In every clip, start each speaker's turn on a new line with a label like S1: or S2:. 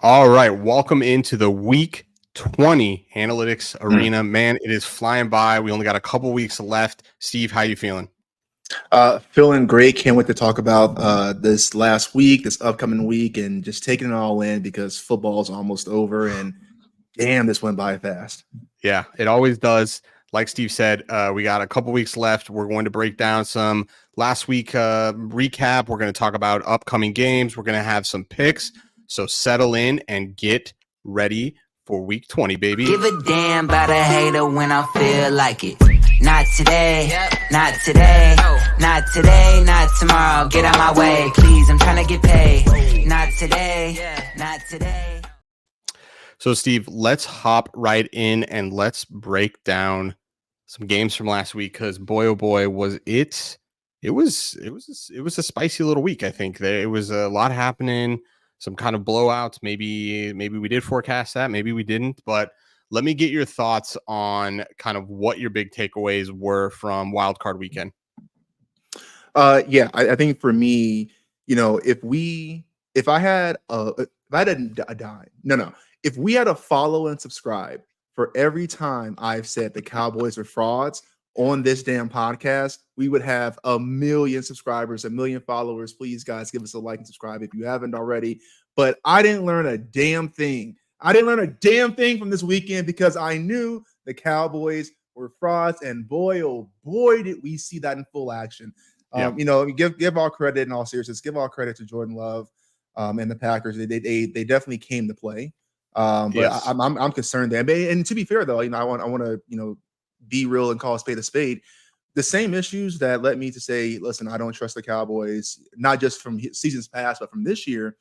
S1: All right, welcome into the Week 20 Analytics Arena. Man, it is flying by. We only got a couple weeks left. Steve, how you feeling?
S2: Feeling great. Can't wait to talk about this last week, this upcoming week, and just taking it all in because football's almost over. And damn, this went by fast.
S1: Yeah, it always does. Like Steve said, we got a couple weeks left. We're going to break down some last week recap. We're going to talk about upcoming games. We're going to have some picks. So settle in and get ready for Week 20, baby.
S3: Give a damn about a hater when I feel like it. Not today, not today, not today, not tomorrow. Get out my way, please. I'm trying to get paid. Not today, not today.
S1: So, Steve, let's hop right in and let's break down some games from last week because boy, oh boy, was it! It was a spicy little week. I think it was a lot happening. Some kind of blowouts. Maybe we did forecast that. Maybe we didn't. But let me get your thoughts on kind of what your big takeaways were from Wild Card Weekend.
S2: I think for me, if I had a dime, if we had a follow and subscribe for every time I've said the Cowboys are frauds on this damn podcast, we would have 1 million subscribers, 1 million followers. Please, guys, give us a like and subscribe if you haven't already. But I didn't learn a damn thing. I didn't learn a damn thing from this weekend because I knew the Cowboys were frauds. And boy, oh boy, did we see that in full action. Give all credit in all seriousness. Give all credit to Jordan Love and the Packers. They definitely came to play. But yes. I'm concerned there. And to be fair, though, I want to be real and call a spade. The same issues that led me to say, listen, I don't trust the Cowboys, not just from seasons past, but from this year,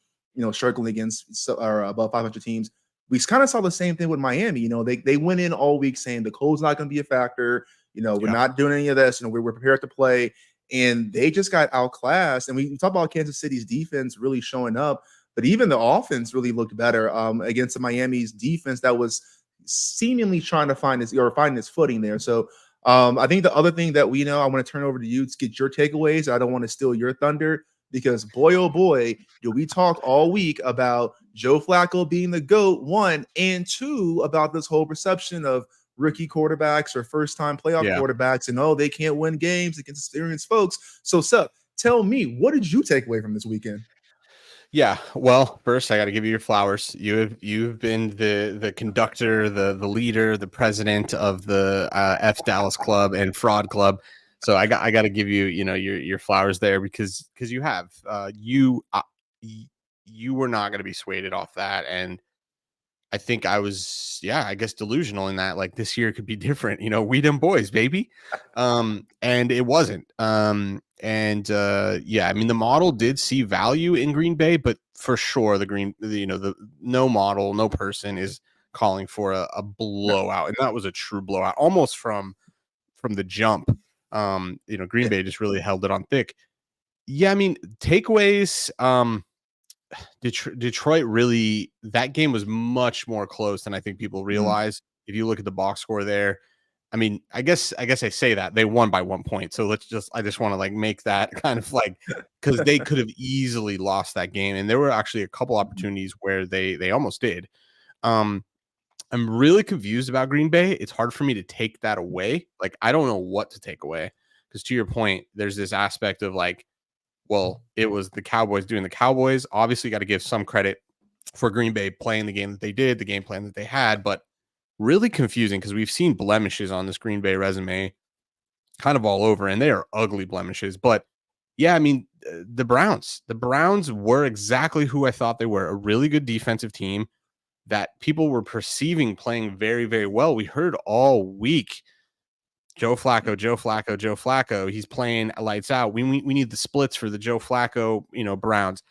S2: struggling against or above 500 teams. We kind of saw the same thing with Miami. They went in all week saying the cold's not going to be a factor. We're not doing any of this. We're prepared to play. And they just got outclassed. And we talk about Kansas City's defense really showing up, but even the offense really looked better against the Miami's defense that was seemingly trying to find its footing there. So I think the other thing that I want to turn over to you to get your takeaways. I don't want to steal your thunder because boy, oh boy, do we talk all week about Joe Flacco being the GOAT, 1, and 2, about this whole perception of rookie quarterbacks or first-time playoff quarterbacks, and they can't win games against experienced folks. So, Seth, tell me, what did you take away from this weekend?
S1: Yeah, well, first I got to give you your flowers. You've been the conductor, the leader, the president of the F Dallas Club and Fraud Club. So I got to give you your flowers there because you have you were not going to be swayed off that, and I think I was, I guess delusional in that, like, this year could be different, we them boys, baby. And it wasn't. I mean, the model did see value in Green Bay, but for sure the no model, no person is calling for a blowout. And that was a true blowout, almost from the jump. Green Bay just really held it on thick. Yeah, I mean, takeaways, Detroit really, that game was much more close than I think people realize. If you look at the box score there, I mean, I guess I say that they won by 1 point. So I just want to make that kind of because they could have easily lost that game. And there were actually a couple opportunities where they almost did. I'm really confused about Green Bay. It's hard for me to take that away. I don't know what to take away because to your point, there's this aspect of well, it was the Cowboys doing the Cowboys. Obviously, got to give some credit for Green Bay playing the game that they did, the game plan that they had, but really confusing because we've seen blemishes on this Green Bay resume kind of all over, and they are ugly blemishes. But yeah, I mean, the Browns were exactly who I thought they were, a really good defensive team that people were perceiving playing very, very well. We heard all week, Joe Flacco. He's playing lights out. We need the splits for the Joe Flacco, Browns.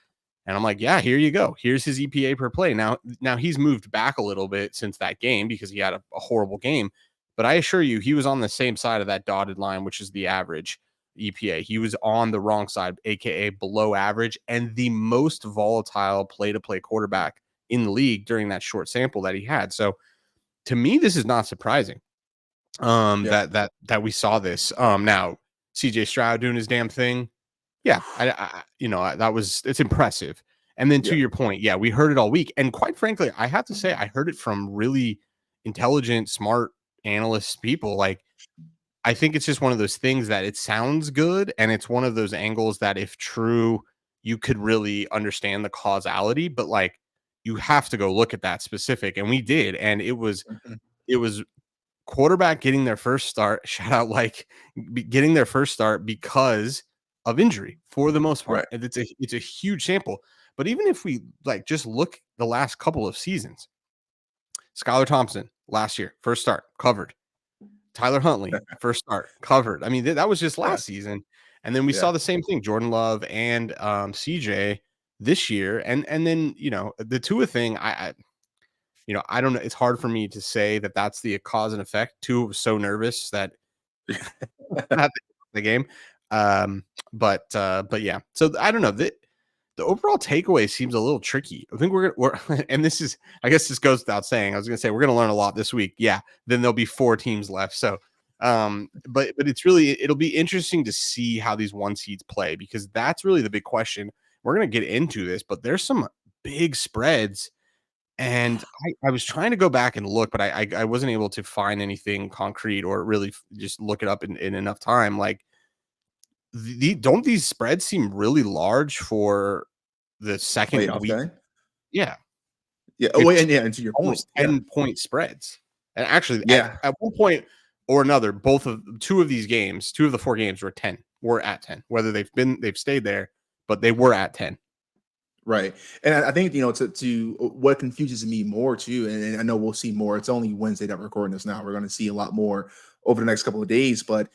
S1: And I'm like, yeah, here you go. Here's his EPA per play. Now he's moved back a little bit since that game because he had a horrible game. But I assure you, he was on the same side of that dotted line, which is the average EPA. He was on the wrong side, aka below average, and the most volatile play-to-play quarterback in the league during that short sample that he had. So to me, this is not surprising. That we saw this. Now CJ Stroud doing his damn thing. Yeah, it's impressive. And then to
S2: Yeah.
S1: your point, yeah, we heard it all week. And quite frankly, I have to say, I heard it from really intelligent, smart analysts, people. Like, I think it's just one of those things that it sounds good. And it's one of those angles that, if true, you could really understand the causality. But like, you have to go look at that specific. And we did. And
S2: Mhm.
S1: it was quarterback getting their first start, shout out, like, getting their first start because of injury for the most part.
S2: Right.
S1: And it's a huge sample. But even if we like just look the last couple of seasons, Skylar Thompson last year, first start, covered. Tyler Huntley, first start, covered. I mean, that was just
S2: Yeah.
S1: last season. And then we
S2: Yeah.
S1: saw the same thing, Jordan Love and CJ this year. And then, the Tua thing, I don't know. It's hard for me to say that that's the cause and effect. Tua was so nervous that not the game. But yeah. So I don't know. The overall takeaway seems a little tricky. I think we're and this is, I guess this goes without saying. I was gonna say we're gonna learn a lot this week. Yeah. Then there'll be 4 teams left. So but it'll be interesting to see how these 1 seeds play, because that's really the big question. We're gonna get into this, but there's some big spreads. And I was trying to go back and look, but I wasn't able to find anything concrete or really just look it up in enough time. Like, don't these spreads seem really large for the second
S2: Playoff
S1: week?
S2: game.
S1: Yeah,
S2: Yeah.
S1: we
S2: Oh,
S1: have
S2: wait, and yeah, and to your point.
S1: almost
S2: Yeah.
S1: 10-point spreads. And actually,
S2: Yeah.
S1: at one point or another, two of these games, 2 of the 4 games were at 10. Whether they've stayed there, but they were at 10.
S2: Right. And I think, to what confuses me more too, and I know we'll see more. It's only Wednesday that we're recording this now. We're going to see a lot more over the next couple of days, but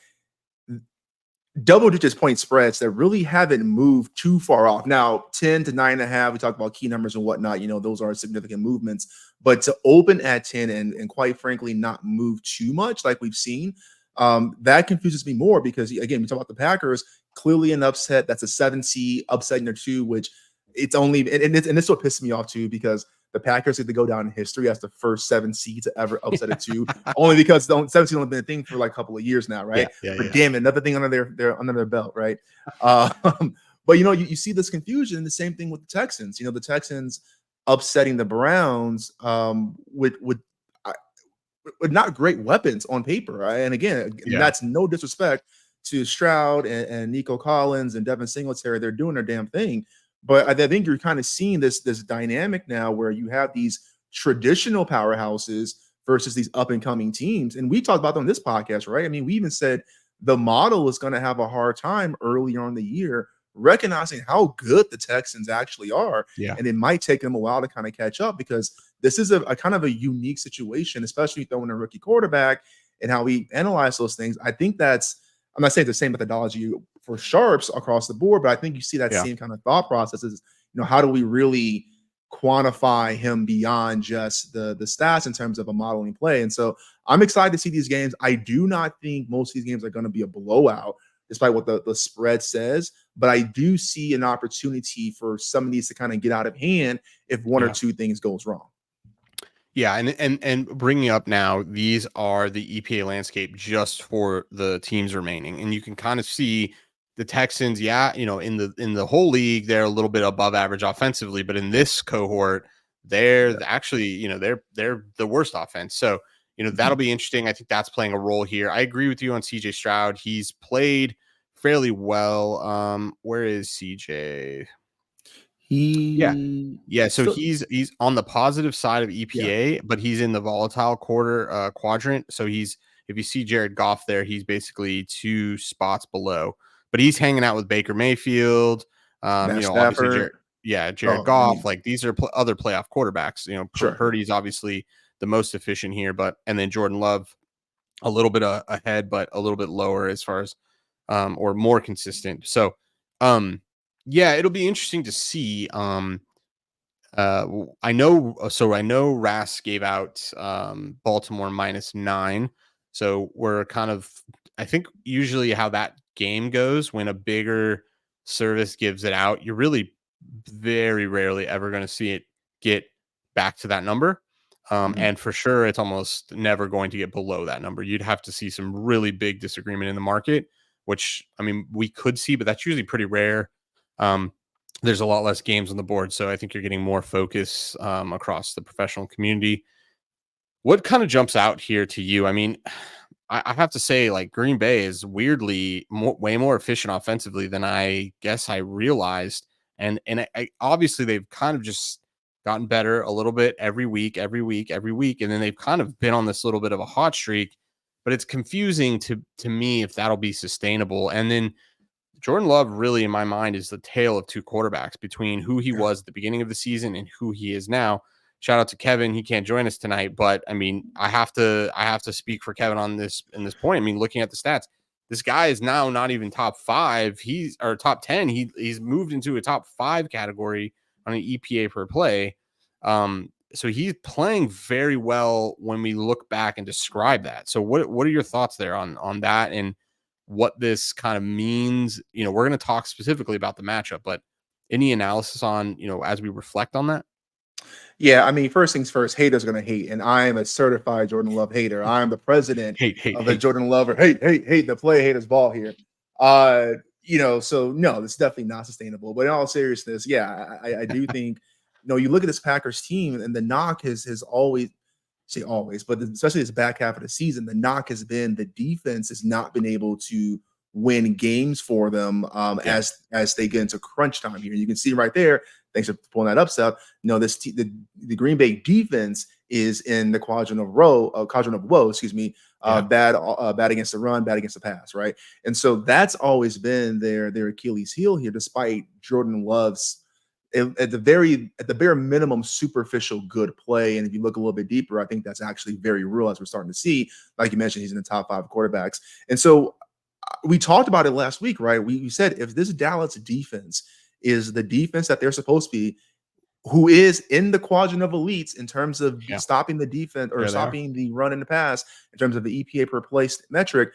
S2: double digits point spreads that really haven't moved too far off. Now, 10 to 9.5, we talked about key numbers and whatnot, those are significant movements, but to open at 10 and quite frankly, not move too much like we've seen, that confuses me more because, again, we talk about the Packers, clearly an upset. That's a 7 seed upsetting their 2, which it's only, and this what pisses me off too, because the Packers get to go down in history as the first 7 seed to ever upset a 2, only because the 7 seed only been a thing for like a couple of years now, right? But damn it, another thing under their belt, right? But you see this confusion. The same thing with the Texans. The Texans upsetting the Browns with not great weapons on paper, right? And again, that's no disrespect to Stroud and Nico Collins and Devin Singletary. They're doing their damn thing. But I think you're kind of seeing this dynamic now where you have these traditional powerhouses versus these up and coming teams. And we talked about them on this podcast, right? I mean, we even said the model is going to have a hard time earlier on in the year recognizing how good the Texans actually are.
S1: Yeah.
S2: And it might take them a while to kind of catch up, because this is a kind of a unique situation, especially throwing a rookie quarterback and how we analyze those things. I think I'm not saying the same methodology for sharps across the board, but I think you see that same kind of thought process is, how do we really quantify him beyond just the stats in terms of a modeling play? And so I'm excited to see these games. I do not think most of these games are going to be a blowout, despite what the spread says, but I do see an opportunity for some of these to kind of get out of hand if one or two things goes wrong.
S1: Yeah, and bringing up now, these are the EPA landscape just for the teams remaining, and you can kind of see the Texans. Yeah, in the whole league, they're a little bit above average offensively, but in this cohort, they're actually they're the worst offense. So that'll be interesting. I think that's playing a role here. I agree with you on CJ Stroud. He's played fairly well. Where is CJ? Yeah. So he's on the positive side of EPA, but he's in the volatile quadrant. So if you see Jared Goff there, he's basically 2 spots below, but he's hanging out with Baker Mayfield. Obviously Jared Goff. Like, these are other playoff quarterbacks. Purdy's obviously the most efficient here, and then Jordan Love a little bit ahead, but a little bit lower as far as or more consistent. So yeah, it'll be interesting to see. I know Ras gave out Baltimore -9. So we're kind of, I think usually how that game goes, when a bigger service gives it out, you're really very rarely ever going to see it get back to that number. And for sure, it's almost never going to get below that number. You'd have to see some really big disagreement in the market, which, I mean, we could see, but that's usually pretty rare. there's a lot less games on the board. So I think you're getting more focus across the professional community. What kind of jumps out here to you? I mean, I have to say, like, Green Bay is weirdly way more efficient offensively than I guess I realized. And obviously they've kind of just gotten better a little bit every week, and then they've kind of been on this little bit of a hot streak. But it's confusing to me if that'll be sustainable. And then Jordan Love, really, in my mind, is the tale of two quarterbacks between who he
S2: Yeah.
S1: was at the beginning of the season and who he is now. Shout out to Kevin. He can't join us tonight, but I mean, I have to speak for Kevin on this in this point. I mean, looking at the stats, this guy is now not even top 5. He's or top 10. He's moved into a top 5 category on an EPA per play. So he's playing very well when we look back and describe that. So what are your thoughts there on that and what this kind of means? You know, we're going to talk specifically about the matchup, but any analysis on, as we reflect on that?
S2: Yeah, I mean, first things first, haters are gonna hate, and I am a certified Jordan Love hater. I am the president
S1: Hate, hate,
S2: of the
S1: hate.
S2: Jordan Lover hate the play haters ball here. So no, it's definitely not sustainable. But in all seriousness, yeah, I do think you look at this Packers team, and the knock has always say always, but especially this back half of the season, the knock has been the defense has not been able to win games for them
S1: Yeah.
S2: as they get into crunch time here. You can see right there. Thanks for pulling that up, Seth. The Green Bay defense is in the quadrant of woe. Excuse me.
S1: Yeah.
S2: Bad against the run, bad against the pass, right? And so that's always been their Achilles heel here, despite Jordan Love's at the bare minimum superficial good play. And if you look a little bit deeper, I think that's actually very real, as we're starting to see. Like you mentioned, he's in the top 5 quarterbacks. And so we talked about it last week, right? We said if this Dallas defense is the defense that they're supposed to be, who is in the quadrant of elites in terms of
S1: Yeah.
S2: stopping the defense or
S1: There they are.
S2: stopping the run and the pass, in terms of the EPA per play metric,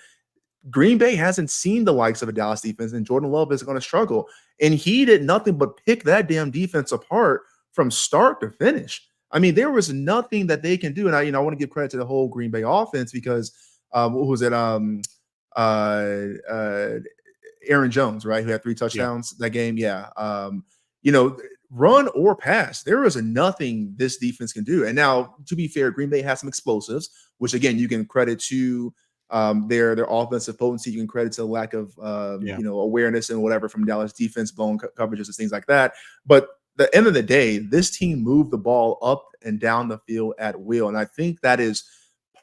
S2: Green Bay hasn't seen the likes of a Dallas defense, and Jordan Love is going to struggle. And he did nothing but pick that damn defense apart from start to finish. I mean, there was nothing that they can do. And I want to give credit to the whole Green Bay offense because what was it? Aaron Jones, right? Who had 3 touchdowns that game. Yeah. Run or pass, there is nothing this defense can do. And now, to be fair, Green Bay has some explosives, which again, you can credit to their offensive potency. You can credit to the lack of awareness and whatever from Dallas defense, blown coverages and things like that. But at the end of the day, this team moved the ball up and down the field at will. And I think that is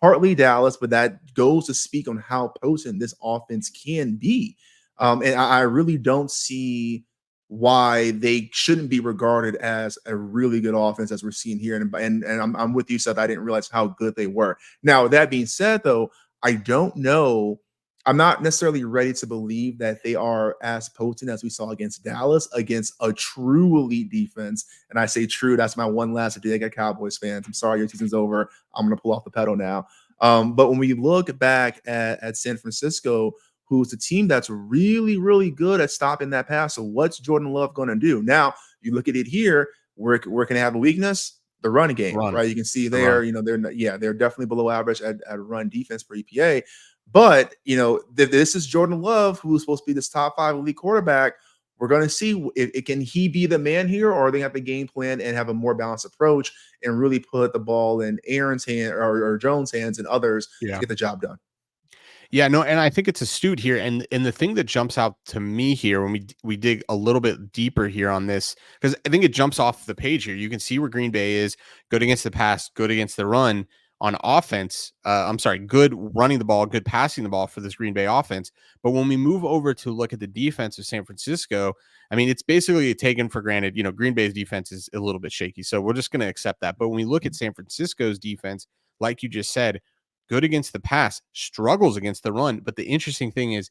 S2: partly Dallas, but that goes to speak on how potent this offense can be. And I really don't see why they shouldn't be regarded as a really good offense as we're seeing here. And I'm with you, Seth. I didn't realize how good they were. Now, that being said, though, I don't know. I'm not necessarily ready to believe that they are as potent as we saw against Dallas, against a true elite defense. And I say true, that's my one last dig at Cowboys fans. I'm sorry, your season's over. I'm going to pull off the pedal now. But when we look back at San Francisco, who's the team that's really, really good at stopping that pass. So what's Jordan Love going to do? Now, you look at it here, where can they have a weakness? The running game, right? You can see there, they're definitely below average at run defense per EPA. But, this is Jordan Love, who's supposed to be this top 5 elite quarterback. We're going to see if can he be the man here, or they have the game plan and have a more balanced approach and really put the ball in Aaron's hand or Jones' hands and others to get the job done.
S1: Yeah, no, and I think it's astute here. And the thing that jumps out to me here when we dig a little bit deeper here on this, because I think it jumps off the page here. You can see where Green Bay is good against the pass, good against the run on offense. Good running the ball, good passing the ball for this Green Bay offense. But when we move over to look at the defense of San Francisco, I mean, it's basically taken for granted. Green Bay's defense is a little bit shaky, so we're just going to accept that. But when we look at San Francisco's defense, like you just said, good against the pass, struggles against the run. But the interesting thing is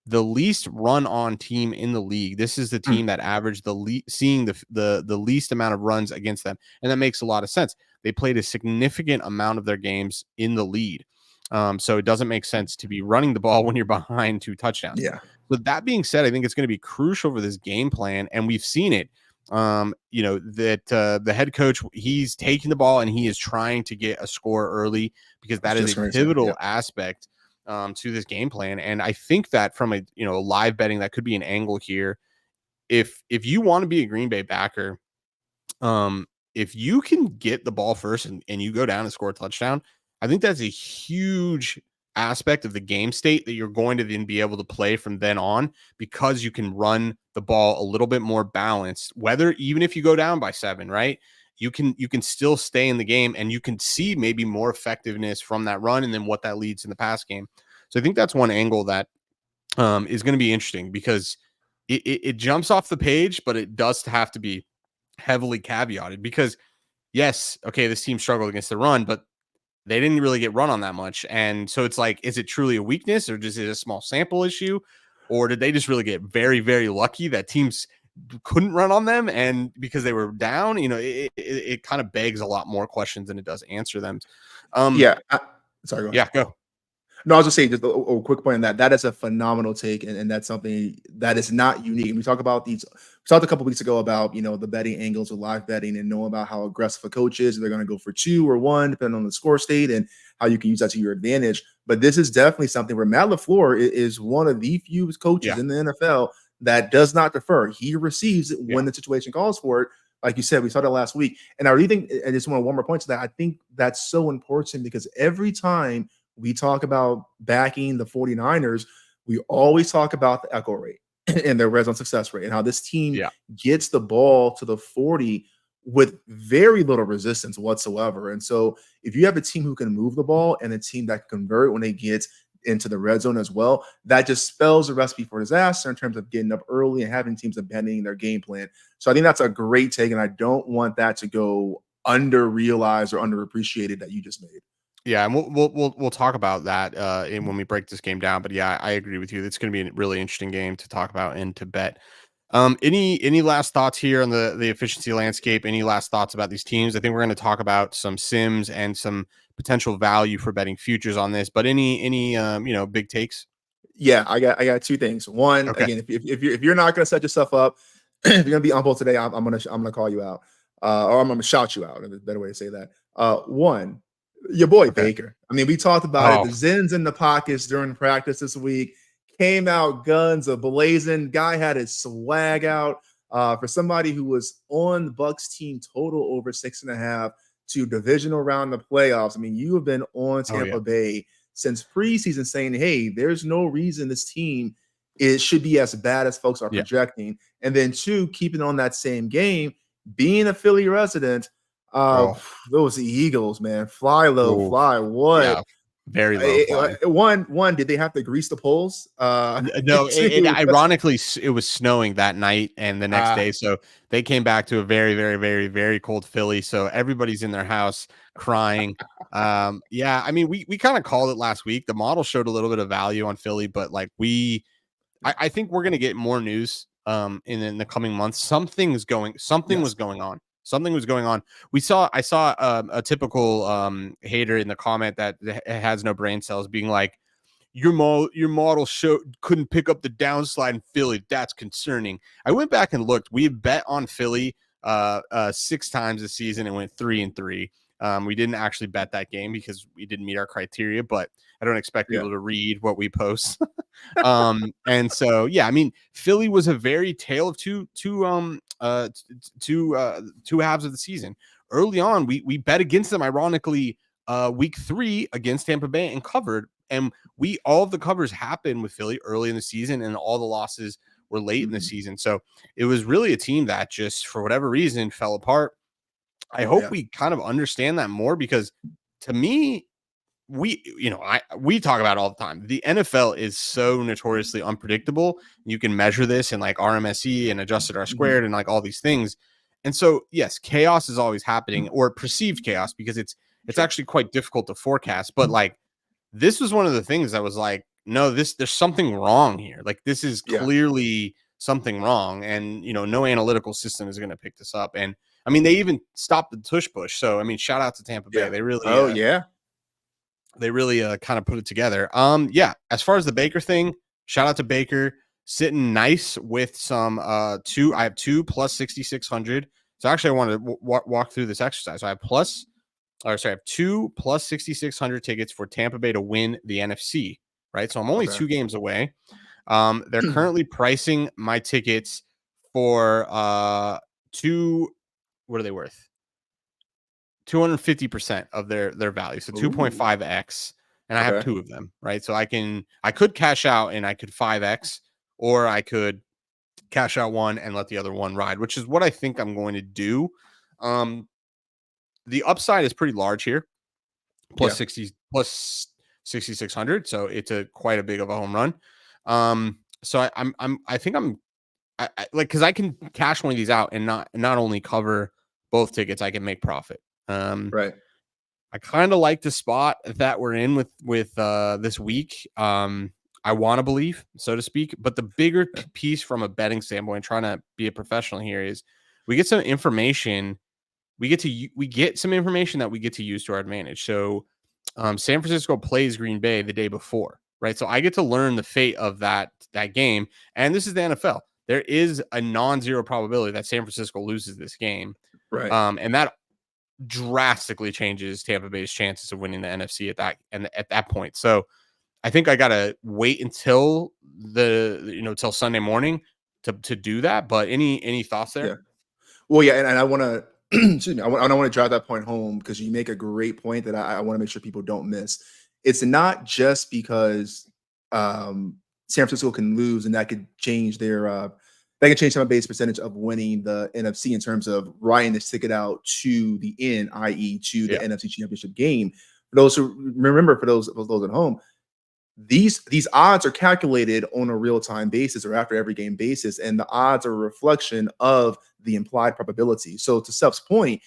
S1: the least run on team in the league. This is the team that averaged seeing the least amount of runs against them. And that makes a lot of sense. They played a significant amount of their games in the lead. So it doesn't make sense to be running the ball when you're behind 2 touchdowns.
S2: Yeah.
S1: But that being said, I think it's going to be crucial for this game plan. And we've seen it. The head coach, he's taking the ball and he is trying to get a score early because that is a pivotal aspect to this game plan. And I think that from a live betting, that could be an angle here. if you want to be a Green Bay backer, if you can get the ball first and you go down and score a touchdown, I think that's a huge aspect of the game state that you're going to then be able to play from then on, because you can run the ball a little bit more balanced, whether even if you go down by 7, right? You can still stay in the game, and you can see maybe more effectiveness from that run and then what that leads in the pass game. So I think that's one angle that is going to be interesting, because it jumps off the page, but it does have to be heavily caveated, because yes, okay, this team struggled against the run, but they didn't really get run on that much. And so it's like, is it truly a weakness, or just is it a small sample issue? Or did they just really get very, very lucky that teams couldn't run on them? And because they were down, it kind of begs a lot more questions than it does answer them.
S2: Yeah. Sorry, go ahead.
S1: Yeah, go.
S2: No, I was just saying, just a quick point on that. That is a phenomenal take, and that's something that is not unique. And we talked a couple weeks ago about, the betting angles with live betting, and knowing about how aggressive a coach is. They're going to go for 2 or 1, depending on the score state, and how you can use that to your advantage. But this is definitely something where Matt LaFleur is one of the few coaches in the NFL that does not defer. He receives it when the situation calls for it. Like you said, we saw that last week. And I really think, I just want one more point to that. I think that's so important, because every time we talk about backing the 49ers, we always talk about the echo rate and their red zone success rate, and how this team gets the ball to the 40 with very little resistance whatsoever. And so if you have a team who can move the ball and a team that can convert when they get into the red zone as well, that just spells a recipe for disaster in terms of getting up early and having teams abandoning their game plan. So I think that's a great take, and I don't want that to go under-realized or underappreciated that you just made.
S1: Yeah, and we'll talk about that when we break this game down. But yeah, I agree with you. It's going to be a really interesting game to talk about and to bet. Any last thoughts here on the efficiency landscape? Any last thoughts about these teams? I think we're going to talk about some sims and some potential value for betting futures on this. But any big takes?
S2: Yeah, I got 2 things. One, again, if you're not going to set yourself up, if you're going to be on both today, I'm gonna call you out, or I'm going to shout you out. There's a better way to say that. One. Your boy Baker. I mean, we talked about it. The Zens in the pockets during practice this week, came out guns a-blazing. Guy had his swag out. For somebody who was on the Bucs team total over 6.5 to divisional round of the playoffs. I mean, you have been on Tampa Bay since preseason, saying, hey, there's no reason this team should be as bad as folks are projecting. And then 2, keeping on that same game, being a Philly resident, those Eagles, man, fly low, fly what?
S1: Yeah, very low.
S2: One, did they have to grease the poles?
S1: No, ironically, it was snowing that night and the next day, so they came back to a very, very, very, very cold Philly. So everybody's in their house crying. Yeah, I mean, we kind of called it last week. The model showed a little bit of value on Philly, but like I think we're gonna get more news in the coming months. Something was going on. Something was going on. I saw a typical hater in the comment that has no brain cells being like, your model couldn't pick up the downslide in Philly. That's concerning. I went back and looked. We had bet on Philly 6 times this season and went 3-3. We didn't actually bet that game because we didn't meet our criteria, but I don't expect people to read what we post. And so, yeah, I mean, Philly was a very tale of two halves of the season. Early on, we bet against them, ironically, week 3 against Tampa Bay and covered. And all of the covers happened with Philly early in the season, and all the losses were late in the season. So it was really a team that just, for whatever reason, fell apart. I hope we kind of understand that more, because to me, we talk about it all the time. The NFL is so notoriously unpredictable. You can measure this in like RMSE and adjusted R squared and like all these things. And so, yes, chaos is always happening, or perceived chaos, because it's actually quite difficult to forecast. But like, this was one of the things that was like, no, there's something wrong here. Like, this is clearly something wrong. And, no analytical system is going to pick this up. And I mean, they even stopped the tush push. So, I mean, shout out to Tampa Bay. They really, they really kind of put it together. As far as the Baker thing, shout out to Baker, sitting nice with some I have 2 plus 6,600. So actually, I wanted to walk through this exercise. So I have 2 plus 6,600 tickets for Tampa Bay to win the NFC. Right, so I'm only 2 games away. They're currently pricing my tickets for what are they worth? 250% of their value. So 2.5x. And I have
S2: Okay.
S1: 2 of them, right? So I could cash out and I could 5x, or I could cash out one and let the other one ride, which is what I think I'm going to do. The upside is pretty large here, plus
S2: Yeah.
S1: 60, plus 6,600. So it's quite a big of a home run. So I think I like, because I can cash one of these out and not only cover both tickets, I can make profit.
S2: Right.
S1: I kind of like the spot that we're in with this week. I want to believe, so to speak, but the bigger piece from a betting standpoint, trying to be a professional here, is we get some information. We get some information that we get to use to our advantage. So, San Francisco plays Green Bay the day before, right? So I get to learn the fate of that game, and this is the NFL. There is a non-zero probability that San Francisco loses this game,
S2: Right.
S1: and that drastically changes Tampa Bay's chances of winning the NFC at that point. So I think I gotta wait until till Sunday morning to do that. But any thoughts there?
S2: Yeah. Well, yeah, and I want to excuse me. I want to drive that point home because you make a great point that I want to make sure people don't miss. It's not just because San Francisco can lose and that could change Tampa Bay's percentage of winning the NFC in terms of riding this ticket out to the end, i.e., to the
S1: Yeah.
S2: NFC Championship game. For those who remember, for those at home, these odds are calculated on a real-time basis or after every game basis, and the odds are a reflection of the implied probability. So to Steph's point,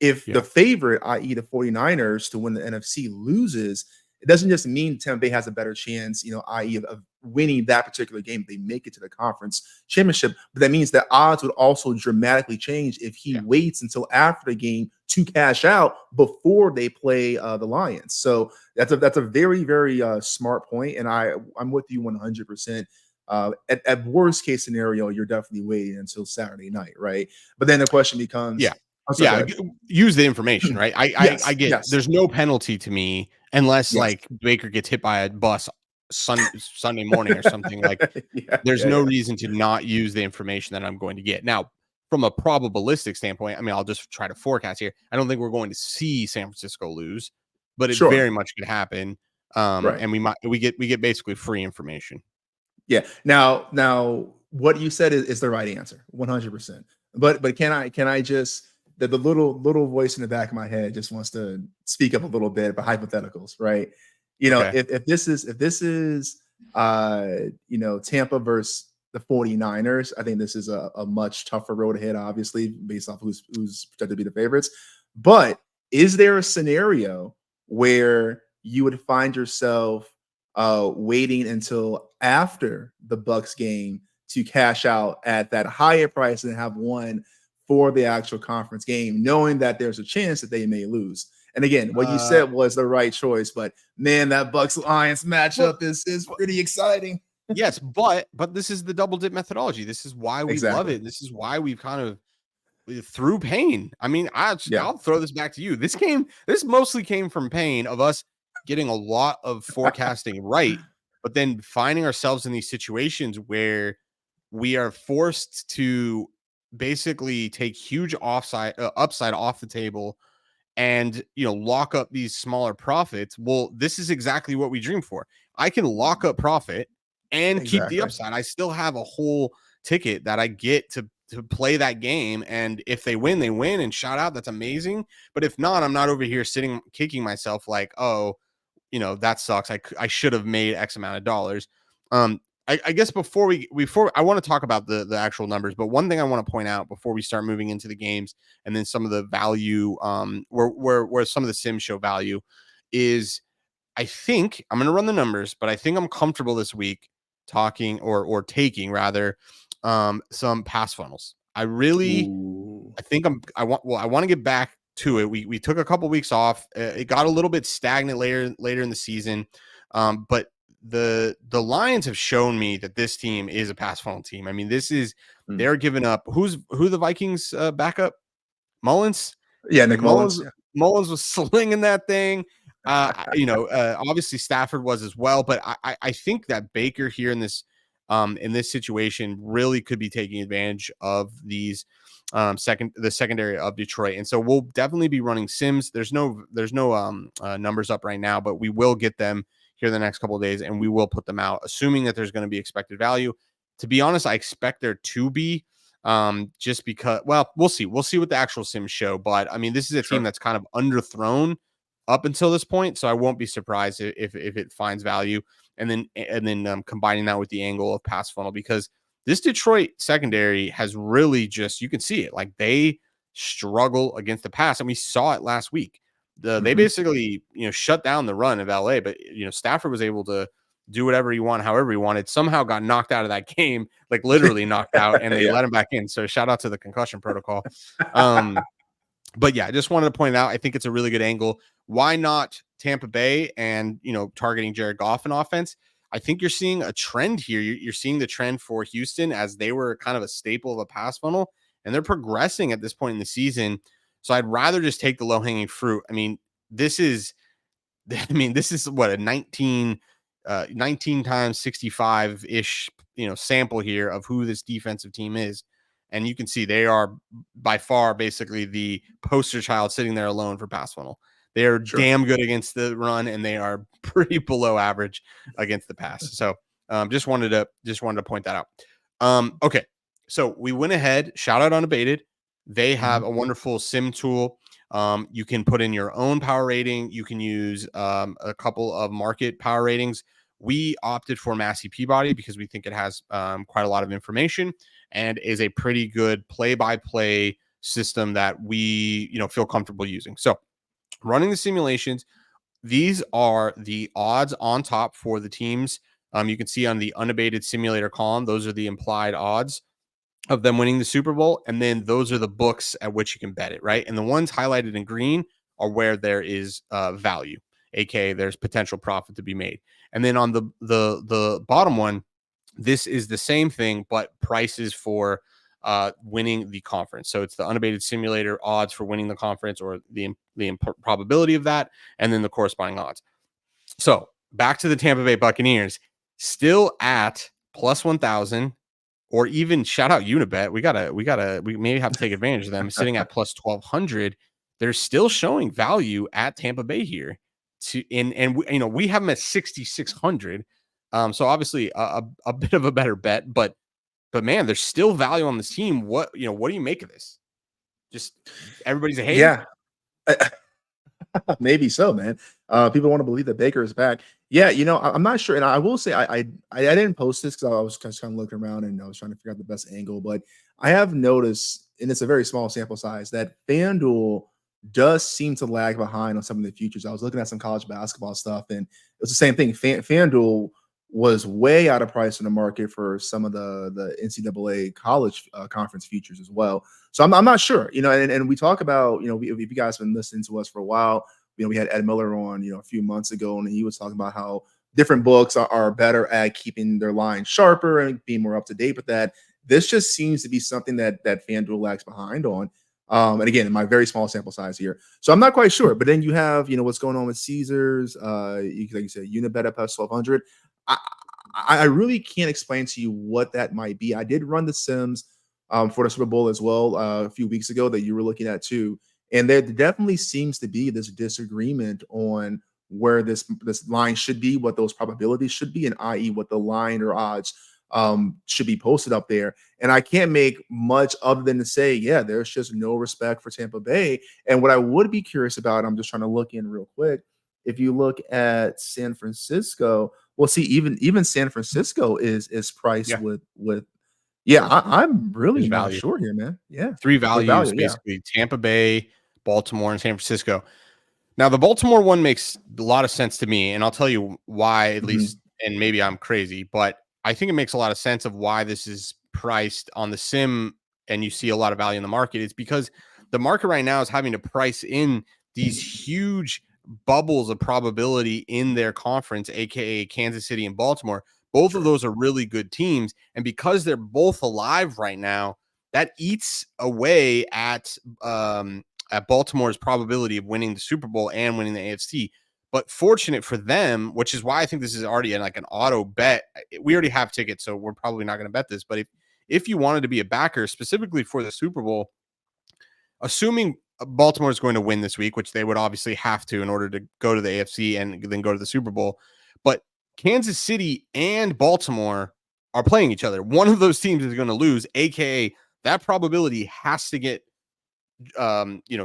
S2: if the favorite, i.e. the 49ers, to win the NFC loses, it doesn't just mean Tampa Bay has a better chance, i.e. of winning that particular game if they make it to the conference championship, but that means that odds would also dramatically change if he waits until after the game to cash out before they play the Lions. So that's a very, very smart point, and I'm with you 100%. At worst case scenario, you're definitely waiting until Saturday night, right? But then the question becomes,
S1: use the information, right? I get there's no penalty to me unless like Baker gets hit by a bus Sunday morning or something. Like there's no reason to not use the information that I'm going to get. Now, from a probabilistic standpoint, I mean, I'll just try to forecast here. I don't think we're going to see San Francisco lose, but it very much could happen. And we get basically free information.
S2: Yeah. Now what you said is the right answer, 100%. But can I just the little voice in the back of my head just wants to speak up a little bit about hypotheticals, right? If this is Tampa versus the 49ers, I think this is a much tougher road ahead, obviously, based off who's projected to be the favorites. But is there a scenario where you would find yourself waiting until after the Bucs game to cash out at that higher price and have one for the actual conference game, knowing that there's a chance that they may lose? And again, what you said was the right choice, but man, that Bucs Lions matchup is pretty exciting.
S1: Yes, but this is the double dip methodology. This is why we love it. This is why we've kind of through pain. I mean, I'll throw this back to you. This mostly came from pain of us getting a lot of forecasting right, but then finding ourselves in these situations where we are forced to basically take huge upside off the table and lock up these smaller profits. Well, this is exactly what we dream for. I can lock up profit and keep the upside. I still have a whole ticket that I get to play that game, and if they win, they win, and shout out, that's amazing. But if not, I'm not over here sitting kicking myself like, oh, that sucks. I should have made X amount of dollars. I guess before I want to talk about the actual numbers, but one thing I want to point out before we start moving into the games and then some of the value, where some of the sims show value is, I think I'm going to run the numbers, but I think I'm comfortable this week talking or taking rather some pass funnels. I think I want to get back to it. We took a couple weeks off. It got a little bit stagnant later in the season, but the Lions have shown me that this team is a pass funnel team. I mean, they're giving up. Who the Vikings backup? Mullins.
S2: Yeah, Nick Mullins.
S1: Mullins was slinging that thing. Obviously Stafford was as well, but I think that Baker here in this in this situation really could be taking advantage of these the secondary of Detroit. And so we'll definitely be running sims. There's no numbers up right now, but we will get them here the next couple of days, and we will put them out, assuming that there's going to be expected value. To be honest, I expect there to be, just because, well, we'll see what the actual sims show. But I mean, this is a team that's kind of underthrown up until this point, so I won't be surprised if it finds value. And then combining that with the angle of pass funnel, because this Detroit secondary has really just, you can see it, like they struggle against the pass, and we saw it last week. They basically, shut down the run of LA, but Stafford was able to do whatever he wanted, however he wanted, somehow got knocked out of that game, like literally knocked out, and they let him back in. So shout out to the concussion protocol. But yeah, I just wanted to point out, I think it's a really good angle. Why not Tampa Bay and, targeting Jared Goff in offense? I think you're seeing a trend here. You're seeing the trend for Houston, as they were kind of a staple of a pass funnel, and they're progressing at this point in the season. So I'd rather just take the low hanging fruit. I mean, this is what, a 19 times 65 ish, sample here of who this defensive team is. And you can see they are by far basically the poster child sitting there alone for pass funnel. They are damn good against the run, and they are pretty below average against the pass. So just wanted to point that out. Okay. So we went ahead, shout out Unabated. They have a wonderful sim tool. You can put in your own power rating. You can use a couple of market power ratings. We opted for Massey Peabody because we think it has quite a lot of information and is a pretty good play-by-play system that we feel comfortable using. So running the simulations, these are the odds on top for the teams. You can see on the Unabated simulator column, those are the implied odds of them winning the Super Bowl. And then those are the books at which you can bet it, right? And the ones highlighted in green are where there is value, aka there's potential profit to be made. And then on the bottom one, this is the same thing, but prices for winning the conference. So it's the Unabated simulator odds for winning the conference, or the probability of that, and then the corresponding odds. So back to the Tampa Bay Buccaneers, still at plus 1,000, or even shout out Unibet. We maybe have to take advantage of them, sitting at plus 1,200. They're still showing value at Tampa Bay here. We have them at 6,600. So obviously a bit of a better bet, but man, there's still value on this team. What do you make of this? Just everybody's a hater.
S2: Yeah, maybe so, man. People want to believe that Baker is back. Yeah, I'm not sure, and I will say I didn't post this because I was kind of looking around and I was trying to figure out the best angle, but I have noticed, and it's a very small sample size, that FanDuel does seem to lag behind on some of the futures. I was looking at some college basketball stuff, and it was the same thing. FanDuel was way out of price in the market for some of the NCAA college conference futures as well. So I'm not sure, and we talk about, if you guys have been listening to us for a while, we had Ed Miller on, a few months ago, and he was talking about how different books are better at keeping their line sharper and being more up to date with that. This just seems to be something that FanDuel lags behind on. And again, in my very small sample size here. So I'm not quite sure, but then you have, what's going on with Caesars, like you said, Unibet at plus 1,200. I really can't explain to you what that might be. I did run the Sims for the Super Bowl as well a few weeks ago that you were looking at too. And there definitely seems to be this disagreement on where this line should be, what those probabilities should be, and i.e. what the line or odds should be posted up there. And I can't make much other than to say, yeah, there's just no respect for Tampa Bay. And what I would be curious about, I'm just trying to look in real quick. If you look at San Francisco, well, see, even San Francisco is priced with I'm really not sure here, man. Yeah.
S1: Three values, basically Tampa Bay, Baltimore, and San Francisco. Now, the Baltimore one makes a lot of sense to me, and I'll tell you why, at least, and maybe I'm crazy, but I think it makes a lot of sense of why this is priced on the sim and you see a lot of value in the market. It's because the market right now is having to price in these huge bubbles of probability in their conference, aka Kansas City and Baltimore. Both of those are really good teams, and because they're both alive right now, that eats away at Baltimore's probability of winning the Super Bowl and winning the AFC. But fortunate for them, which is why I think this is already like an auto bet. We already have tickets, so we're probably not going to bet this. But if you wanted to be a backer specifically for the Super Bowl, assuming Baltimore is going to win this week, which they would obviously have to in order to go to the AFC and then go to the Super Bowl, but Kansas City and Baltimore are playing each other. One of those teams is going to lose, aka that probability has to get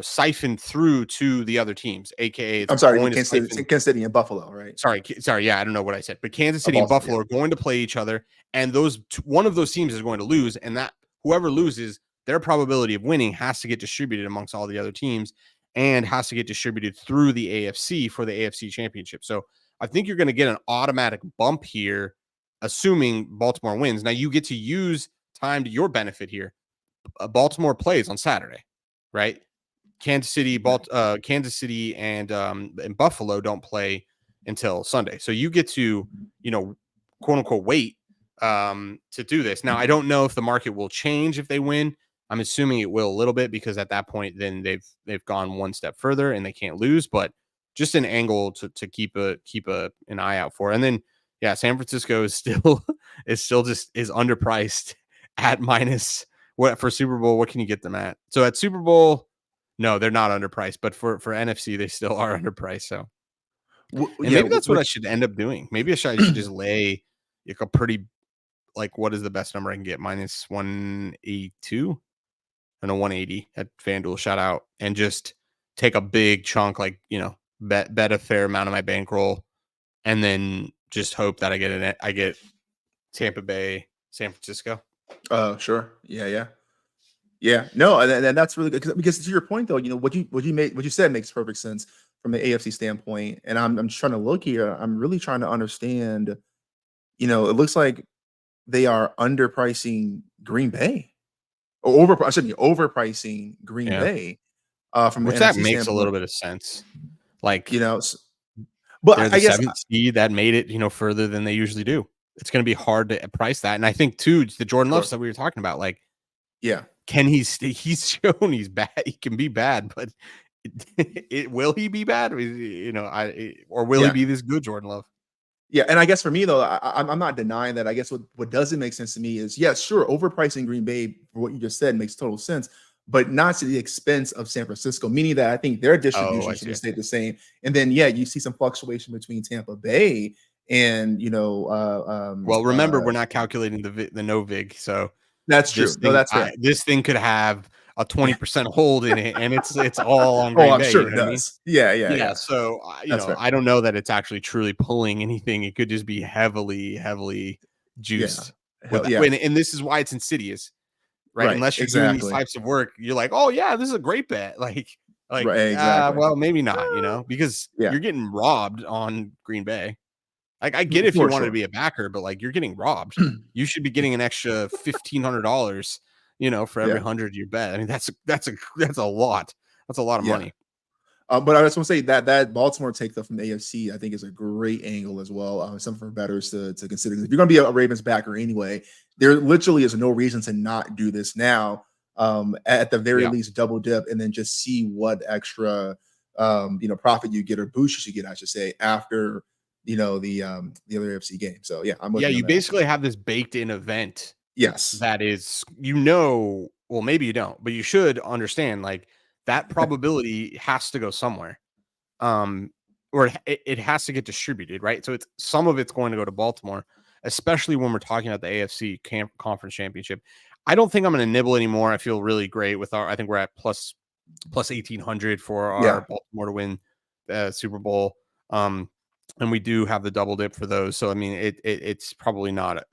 S1: siphoned through to the other teams, aka
S2: I'm sorry,
S1: going to
S2: Kansas City and Buffalo, right?
S1: Sorry, yeah, I don't know what I said, but Kansas City and
S2: Boston,
S1: Buffalo are going to play each other, and one of those teams is going to lose, and that whoever loses, their probability of winning has to get distributed amongst all the other teams, and has to get distributed through the AFC for the AFC Championship. So I think you're going to get an automatic bump here, assuming Baltimore wins. Now you get to use time to your benefit here. Baltimore plays on Saturday, right? Kansas City, and Buffalo don't play until Sunday, so you get to, quote unquote, wait to do this. Now, I don't know if the market will change if they win. I'm assuming it will a little bit, because at that point, then they've gone one step further and they can't lose. But just an angle to keep an eye out for. And then, yeah, San Francisco is still is underpriced at minus what for Super Bowl. What can you get them at? So at Super Bowl, no, they're not underpriced, but for NFC, they still are underpriced. So, maybe that's what I should end up doing. Maybe I should just lay like a pretty, like, what is the best number I can get? Minus 182 and a 180 at FanDuel. Shout out, and just take a big chunk, like, bet a fair amount of my bankroll, and then just hope that I get Tampa Bay, San Francisco.
S2: Sure. Yeah. No, and that's really good, because to your point though, what you said makes perfect sense from the AFC standpoint. And I'm just trying to look here. I'm really trying to understand. It looks like they are underpricing Green Bay, or overpricing Green Bay. From
S1: which that makes a little bit of sense. Like,
S2: but
S1: they're the
S2: I guess
S1: 7th seed that made it, further than they usually do. It's going to be hard to price that. And I think too, the Jordan Love stuff we were talking about, like, he's shown he's bad. He can be bad, but will he be bad? Or will he be this good, Jordan Love?
S2: Yeah, and I guess for me though, I'm not denying that. I guess what doesn't make sense to me is, sure, overpricing Green Bay for what you just said makes total sense, but not to the expense of San Francisco. Meaning that I think their distribution should stay the same. And then you see some fluctuation between Tampa Bay and
S1: well, remember, we're not calculating the no vig, so
S2: that's true. That's right.
S1: This thing could have a 20% hold in it, and it's all on Green Bay.
S2: I'm sure it does. Yeah.
S1: So I don't know that it's actually truly pulling anything. It could just be heavily juiced. And this is why it's insidious, right? Unless you're doing these types of work, you're like, oh yeah, this is a great bet. Well, maybe not, because you're getting robbed on Green Bay. Like, I get if you wanted to be a backer, but like, you're getting robbed. You should be getting an extra $1,500, for every 100 you bet. I mean, that's a lot. That's a lot of money.
S2: But I just want to say that Baltimore take from the AFC, I think, is a great angle as well. Something for bettors to consider. If you're going to be a Ravens backer anyway, there literally is no reason to not do this now. At the very least, double dip and then just see what extra profit you get, or boost you should get, I should say, after the other AFC game. So I'm with
S1: you basically have this baked in event.
S2: Yes,
S1: that is, well, maybe you don't, but you should understand, like, that probability has to go somewhere, or it has to get distributed, right? So it's some of it's going to go to Baltimore, especially when we're talking about the AFC Conference Championship. I don't think I'm going to nibble anymore. I feel really great with I think we're at plus 1,800 for our Baltimore to win the Super Bowl. And we do have the double dip for those. So, I mean, it's probably not,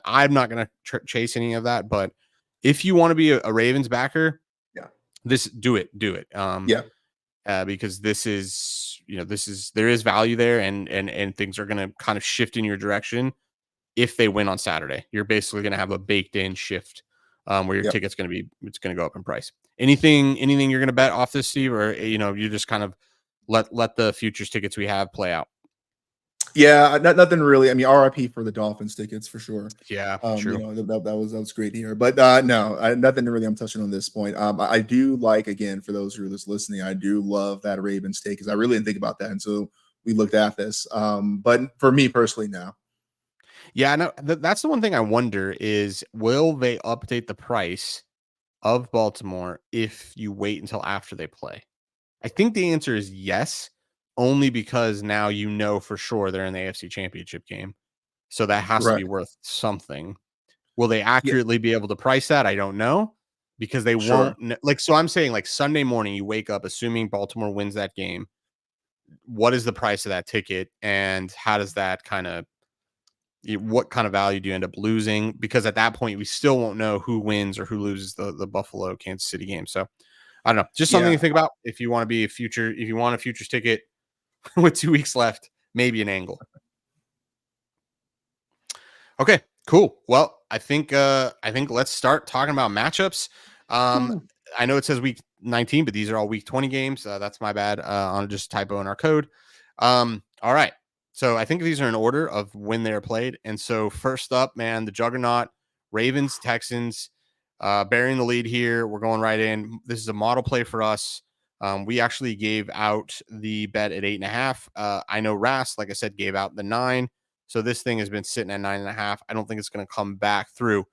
S1: I'm not going to chase any of that, but if you want to be a Ravens backer, do it. Because this is, there is value there, and things are going to kind of shift in your direction. If they win on Saturday, you're basically going to have a baked in shift, where your ticket's going to go up in price. Anything you're going to bet off this, Steve, or, you just kind of let the futures tickets we have play out?
S2: Yeah, nothing really. I mean, RIP for the Dolphins tickets for sure.
S1: Yeah, true.
S2: That was great here, but no, nothing really I'm touching on this point. I do like, again, for those who are just listening, I do love that Ravens take, because I really didn't think about that until we looked at this. But for me personally, no.
S1: Yeah, no, that's the one thing I wonder is, will they update the price of Baltimore if you wait until after they play? I think the answer is yes, only because now you know for sure they're in the AFC Championship game. So that has to
S2: Right.
S1: be worth something. Will they
S2: Yeah.
S1: accurately be able to price that? I don't know, because they
S2: Sure.
S1: won't like, so I'm saying like Sunday morning you wake up assuming Baltimore wins that game. What is the price of that ticket, and how does that kind of, what kind of value do you end up losing? Because at that point we still won't know who wins or who loses the Buffalo Kansas City game. So I don't know, just something
S2: Yeah.
S1: to think about if you want to be a future, if you want a futures ticket with 2 weeks left, maybe an angle. Okay, cool. Well, I think let's start talking about matchups.
S2: Woo.
S1: I know it says week 19, but these are all week 20 games. That's my bad. On just typo in our code. All right. So I think these are in order of when they're played. And so first up, man, the juggernaut, Ravens, Texans, bearing the lead here. We're going right in. This is a model play for us. We actually gave out the bet at 8.5. I know Ras, like I said, gave out the 9. So this thing has been sitting at 9.5. I don't think it's going to come back through.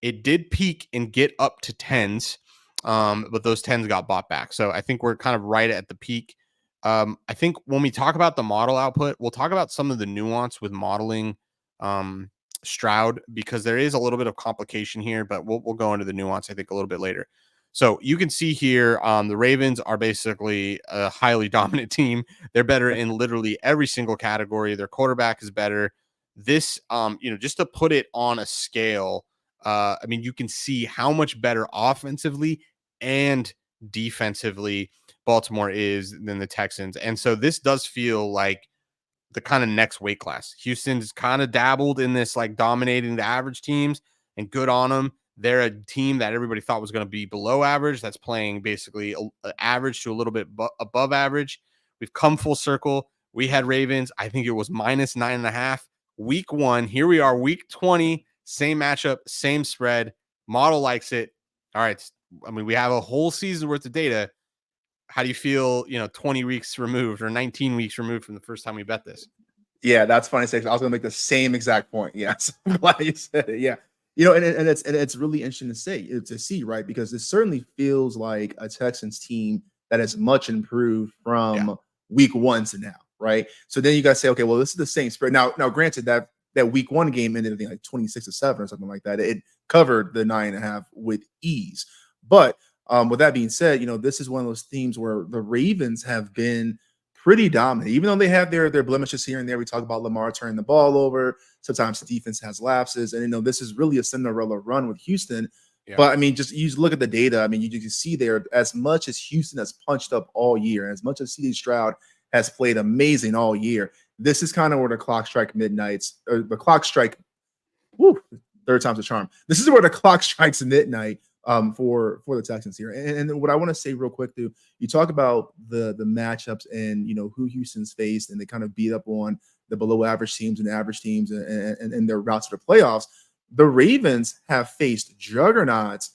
S1: It did peak and get up to 10s, but those 10s got bought back. So I think we're kind of right at the peak. I think when we talk about the model output, we'll talk about some of the nuance with modeling Stroud, because there is a little bit of complication here, but we'll go into the nuance, I think, a little bit later. So you can see here, the Ravens are basically a highly dominant team. They're better in literally every single category. Their quarterback is better. This, just to put it on a scale, I mean, you can see how much better offensively and defensively Baltimore is than the Texans. And so this does feel like the kind of next weight class. Houston's kind of dabbled in this, like dominating the average teams, and good on them. They're a team that everybody thought was going to be below average. That's playing basically average to a little bit above average. We've come full circle. We had Ravens. I think it was minus 9.5 week 1. Here we are, week 20, same matchup, same spread. Model likes it. All right. I mean, we have a whole season worth of data. How do you feel, 20 weeks removed or 19 weeks removed from the first time we bet this?
S2: Yeah, that's funny. I was going to make the same exact point. Yes, I'm glad you said it. Yeah, and it's really interesting to see, right? Because it certainly feels like a Texans team that has much improved from week 1 to now, right? So then you got to say, okay, well, this is the same spread. Now, granted that week 1 game ended, I think, like 26-7 or something like that. It covered the 9.5 with ease. But with that being said, this is one of those teams where the Ravens have been pretty dominant, even though they have their blemishes here and there. We talk about Lamar turning the ball over. Sometimes the defense has lapses, and this is really a Cinderella run with Houston. Yeah. But I mean, you look at the data. I mean, you can see there, as much as Houston has punched up all year, as much as C.J. Stroud has played amazing all year, this is kind of where the clock strike midnights, or the clock strike. Woo, third time's a charm. This is where the clock strikes midnight. For the Texans here. And what I want to say real quick, too, you talk about the matchups and, who Houston's faced, and they kind of beat up on the below average teams and average teams and their routes to the playoffs. The Ravens have faced juggernauts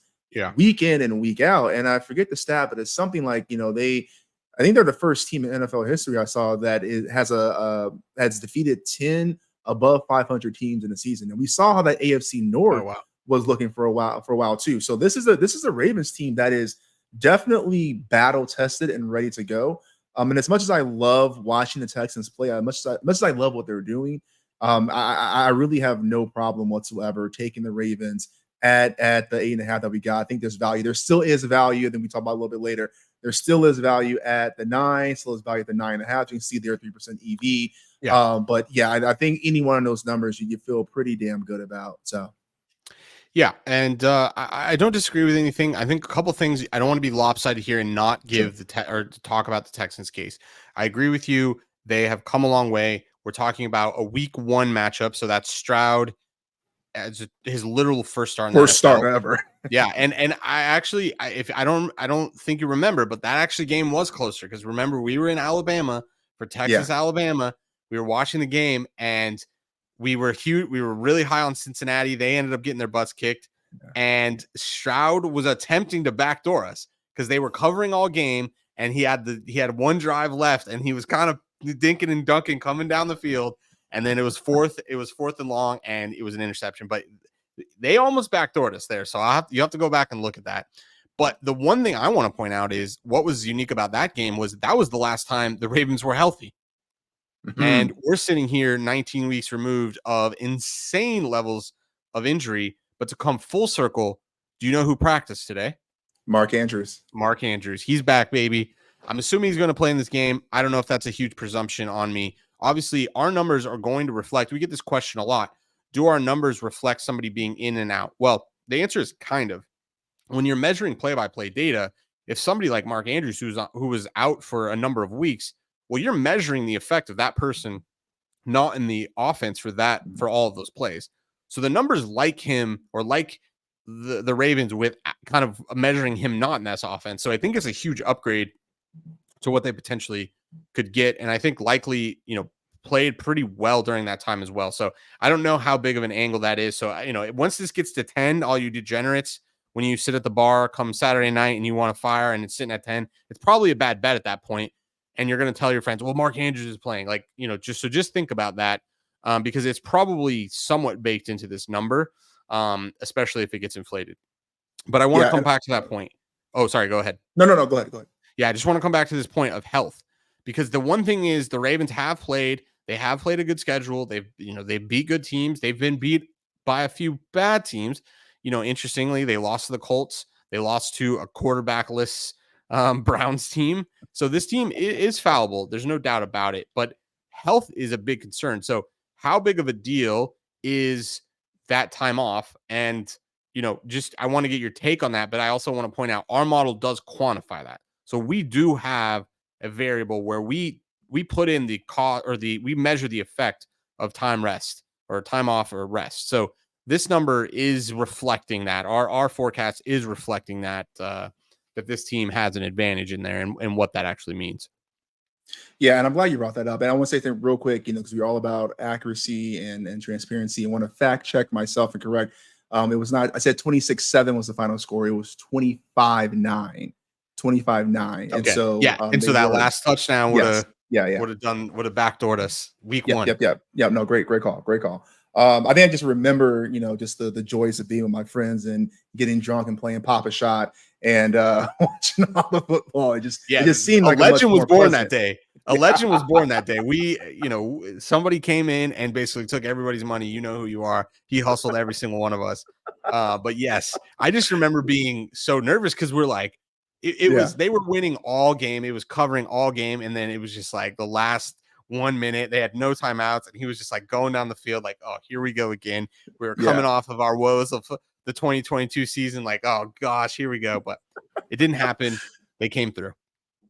S2: week in and week out. And I forget the stat, but it's something like, I think they're the first team in NFL history I saw that has defeated 10 above 500 teams in the season. And we saw how that AFC North was looking for a while too. So this is a Ravens team that is definitely battle tested and ready to go. And as much as I love watching the Texans play, as much as I love what they're doing, I really have no problem whatsoever taking the Ravens at the 8.5 that we got. I think there's value. There still is value. Then we talk about a little bit later. There still is value at the 9. Still is value at the 9.5. You can see their 3% EV. Yeah. But yeah, I think any one of those numbers you feel pretty damn good about. So.
S1: Yeah, and I don't disagree with anything. I think a couple things. I don't want to be lopsided here and not give or talk about the Texans case. I agree with you. They have come a long way. We're talking about a week 1 matchup, so that's Stroud as his literal first start in
S2: the NFL. Start ever.
S1: Yeah, and I actually, I don't think you remember, but that actually game was closer, because remember, we were in Alabama for Texas, Alabama. We were watching the game, and we were huge. We were really high on Cincinnati. They ended up getting their butts kicked, and Stroud was attempting to backdoor us because they were covering all game, and he had one drive left, and he was kind of dinking and dunking coming down the field. And then it was fourth and long, and it was an interception. But they almost backdoored us there. So you have to go back and look at that. But the one thing I want to point out is what was unique about that game was that was the last time the Ravens were healthy.
S2: Mm-hmm.
S1: And we're sitting here 19 weeks removed of insane levels of injury. But to come full circle, do you know who practiced today?
S2: Mark Andrews.
S1: Mark Andrews. He's back, baby. I'm assuming he's going to play in this game. I don't know if that's a huge presumption on me. Obviously, our numbers are going to reflect. We get this question a lot. Do our numbers reflect somebody being in and out? Well, the answer is kind of. When you're measuring play-by-play data, if somebody like Mark Andrews, who was out for a number of weeks, well, you're measuring the effect of that person not in the offense for all of those plays. So the numbers like him or like the Ravens with kind of measuring him not in this offense. So I think it's a huge upgrade to what they potentially could get. And I think likely, played pretty well during that time as well. So I don't know how big of an angle that is. So, once this gets to 10, all you degenerates, when you sit at the bar come Saturday night and you want to fire and it's sitting at 10, it's probably a bad bet at that point. And you're going to tell your friends, well, Mark Andrews is playing, just think about that because it's probably somewhat baked into this number, especially if it gets inflated. But I want to come back to that point. Oh, sorry. Go ahead.
S2: No. Go ahead.
S1: Yeah. I just want to come back to this point of health because the one thing is the Ravens have played a good schedule. They've beat good teams. They've been beat by a few bad teams. Interestingly, they lost to the Colts. They lost to a quarterbackless Browns team. So this team is fallible. There's no doubt about it. But health is a big concern. So how big of a deal is that time off? And, I want to get your take on that. But I also want to point out our model does quantify that. So we do have a variable where we put in the cost or we measure the effect of time rest or time off or rest. So this number is reflecting that our forecast is reflecting that that this team has an advantage in there and what that actually means.
S2: Yeah, and I'm glad you brought that up. And I want to say something real quick, because we're all about accuracy and transparency. I want to fact check myself and correct. It was not. I said 26-7 was the final score. It was 25-9. 25-9.
S1: Okay.
S2: And so
S1: and so that last touchdown would have
S2: would have
S1: backdoored us week one.
S2: Yep. No, great call. I think I just remember, just the joys of being with my friends and getting drunk and playing Papa Shot and watching all the football. It just seemed like
S1: a legend was born that day. A legend was born that day. We, somebody came in and basically took everybody's money. You know who you are. He hustled every single one of us. But yes, I just remember being so nervous because we're like, they were winning all game. It was covering all game. And then it was just like the last 1 minute, they had no timeouts. And he was just like going down the field like, oh, here we go again. We were coming off of our woes of the 2022 season. Like, oh gosh, here we go. But it didn't happen. They came through.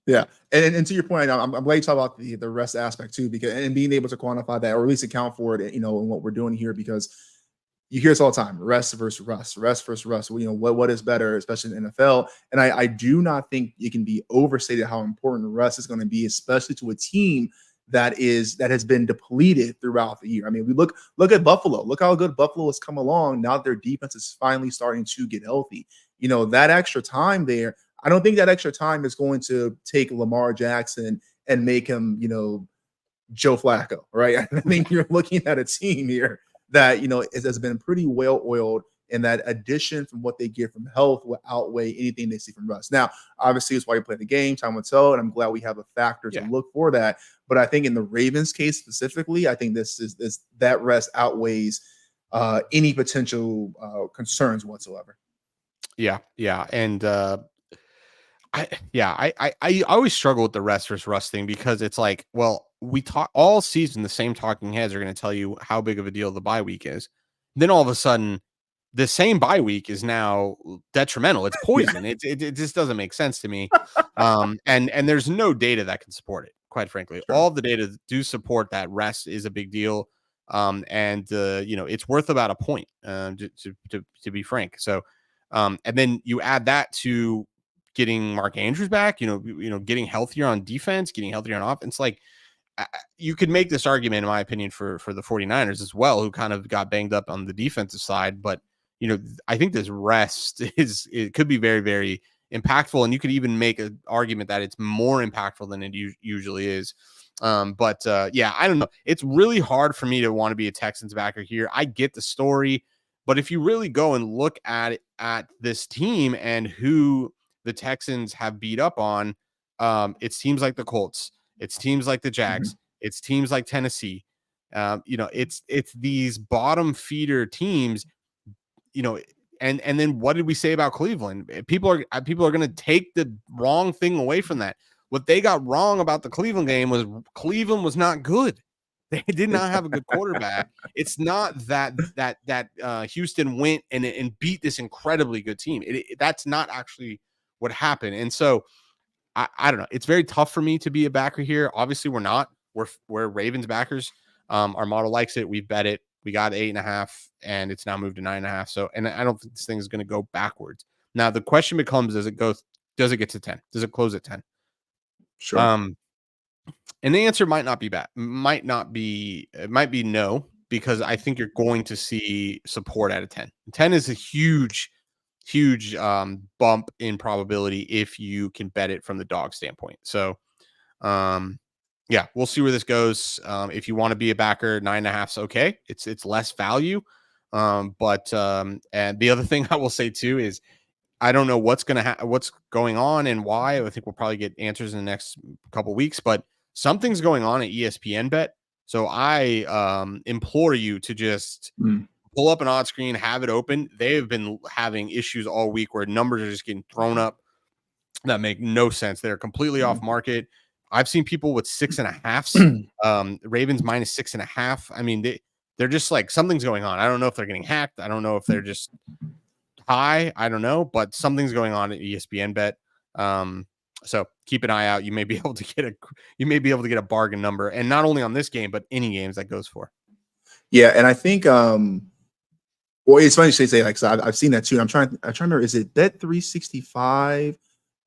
S2: Yeah. And to your point, I'm glad you talk about the rest aspect too, because and being able to quantify that or at least account for it, in what we're doing here, because you hear this all the time, rest versus rust. What is better, especially in the NFL. And I do not think it can be overstated how important rest is going to be, especially to a team that has been depleted throughout the year. I mean, we look at Buffalo. Look how good Buffalo has come along. Now their defense is finally starting to get healthy. That extra time there, I don't think that extra time is going to take Lamar Jackson and make him, Joe Flacco, right? I think you're looking at a team here that, has been pretty well oiled, and that addition from what they get from health will outweigh anything they see from rust. Now, obviously, it's why you play the game, time will tell, and I'm glad we have a factor to look for that. But I think in the Ravens case specifically, I think that rest outweighs any potential concerns whatsoever.
S1: Yeah. And I always struggle with the rest versus rust thing because it's like, well, we talk all season, the same talking heads are going to tell you how big of a deal the bye week is. Then all of a sudden, the same bye week is now detrimental. It's poison. It just doesn't make sense to me. And there's no data that can support it, quite frankly. Sure. All of the data do support that rest is a big deal. It's worth about a point, to be frank. So, and then you add that to getting Mark Andrews back, getting healthier on defense, getting healthier on offense. Like you could make this argument, in my opinion, for the 49ers as well, who kind of got banged up on the defensive side. But, I think this rest it could be very, very impactful, and you could even make an argument that it's more impactful than it usually is. Yeah, I don't know. It's really hard for me to want to be a Texans backer here. I get the story, but if you really go and look at this team and who the Texans have beat up on, it seems like the Colts, it's teams like the Jags, it's teams like Tennessee. It's these bottom feeder teams, and then what did we say about Cleveland? People are going to take the wrong thing away from that. What they got wrong about the Cleveland game was Cleveland was not good. They did not have a good quarterback. It's not that Houston went and beat this incredibly good team. That's not actually what happened. And so I don't know. It's very tough for me to be a backer here. Obviously, we're not. We're Ravens backers. Our model likes it. We bet it. We got 8.5, and it's now moved to 9.5. So, and I don't think this thing is going to go backwards. Now, the question becomes: does it get to 10? Does it close at 10?
S2: Sure.
S1: And the answer might not be bad. It might be no, because I think you're going to see support at a 10. 10 is a huge bump in probability if you can bet it from the dog standpoint. So, yeah, we'll see where this goes. If you want to be a backer, 9.5 is okay. It's less value. And the other thing I will say too is I don't know what's going on and why. I think we'll probably get answers in the next couple weeks, but something's going on at ESPN Bet. So I implore you to just pull up an odds screen, have it open. They have been having issues all week where numbers are just getting thrown up that make no sense. They're completely off market. I've seen people with 6.5s, Ravens minus 6.5. I mean, they're just like, something's going on. I don't know if they're getting hacked. I don't know if they're just high. I don't know, but something's going on at ESPN Bet. So keep an eye out. You may be able to get a bargain number, and not only on this game, but any games that goes for.
S2: Yeah, and I think well, it's funny you say like, so I've seen that too. I'm trying to remember, is it Bet 365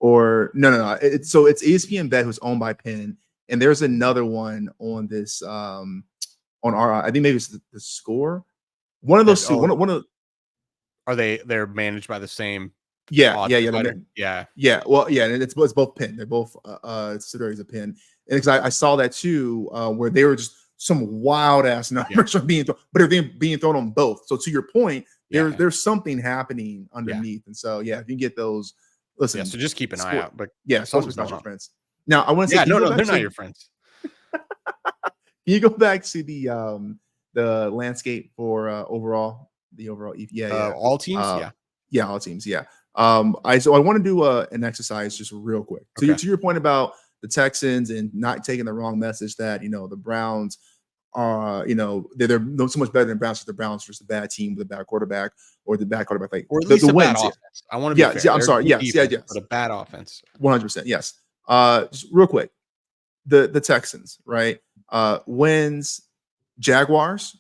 S2: or no? It's ESPN Bet, who's owned by Penn, and there's another one on this on our, I think maybe it's the Score. One of those two. One of
S1: they're managed by the same.
S2: Yeah.
S1: Well,
S2: yeah, and it's both Penn. They're both subsidiaries of Penn. And because I saw that too, where they were just some wild ass numbers are being thrown, but they're being thrown on both. So to your point, there's something happening underneath. And so if you get those, listen.
S1: So just keep an eye out. But
S2: Sponsors not your friends. Now I want to say,
S1: no, they're not your friends.
S2: Can you go back to the landscape for overall? The overall,
S1: all teams,
S2: all teams, I want to do an exercise just real quick. So to your point about the Texans and not taking the wrong message that the Browns are, they're not so much better than Browns. The Browns are just a bad team with a bad quarterback, or the bad quarterback, like,
S1: or at least
S2: the
S1: a
S2: wins.
S1: Bad offense. I want to be fair.
S2: I'm sorry. Yes,
S1: but a bad offense.
S2: 100%. Yes. Just real quick, the Texans, right? Wins, Jaguars.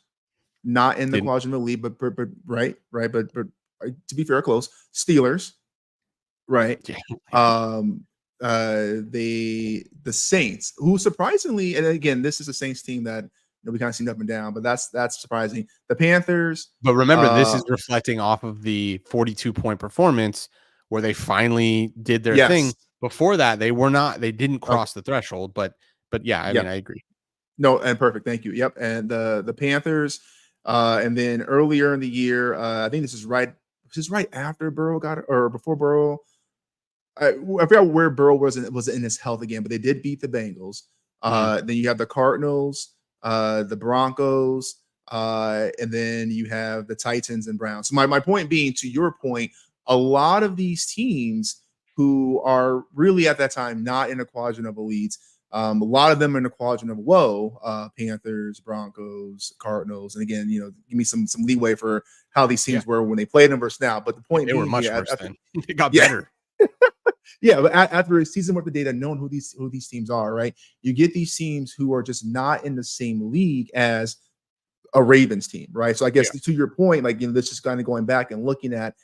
S2: Not in the quadrant lead, but right. But to be fair, close. Steelers, right? The Saints, who surprisingly, and again, this is a Saints team that we kind of seen up and down, but that's surprising. The Panthers,
S1: but remember, this is reflecting off of the 42-point performance where they finally did their thing. Before that, they didn't cross the threshold, but yeah, I mean, I agree.
S2: No, and perfect, thank you. Yep, and the Panthers. And then earlier in the year, I think this is right after Burrow got it, or before Burrow. I forgot where Burrow was in his health again, but they did beat the Bengals. Then you have the Cardinals, the Broncos, and then you have the Titans and Browns. So my point being, to your point, a lot of these teams who are really at that time not in a quadrant of elites. A lot of them in the quadrant of low, Panthers, Broncos, Cardinals, and again, give me some leeway for how these teams were when they played them versus now. But the point being,
S1: were much worse then. It got better.
S2: But after a season worth of data, knowing who these teams are, right? You get these teams who are just not in the same league as a Ravens team, right? So I guess to your point, like, this is kind of going back and looking at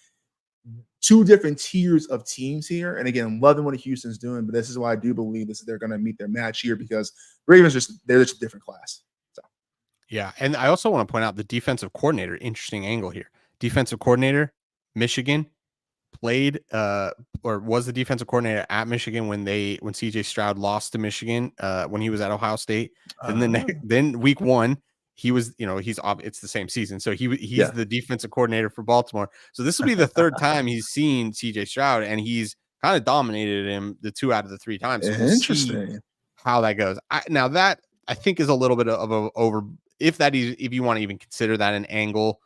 S2: two different tiers of teams here. And again, I'm loving what Houston's doing, but this is why I do believe they're going to meet their match here, because Ravens they're just a different class. So
S1: and I also want to point out the defensive coordinator. Interesting angle here. Defensive coordinator, Michigan, played or was the defensive coordinator at Michigan when CJ Stroud lost to Michigan when he was at Ohio State. Then week 1 he was, it's the same season, so he's the defensive coordinator for Baltimore. So this will be the third time he's seen CJ Stroud, and he's kind of dominated him the 2 out of the 3 times. So we'll see how that goes. Now that I think is a little bit of a over, if you want to even consider that an angle.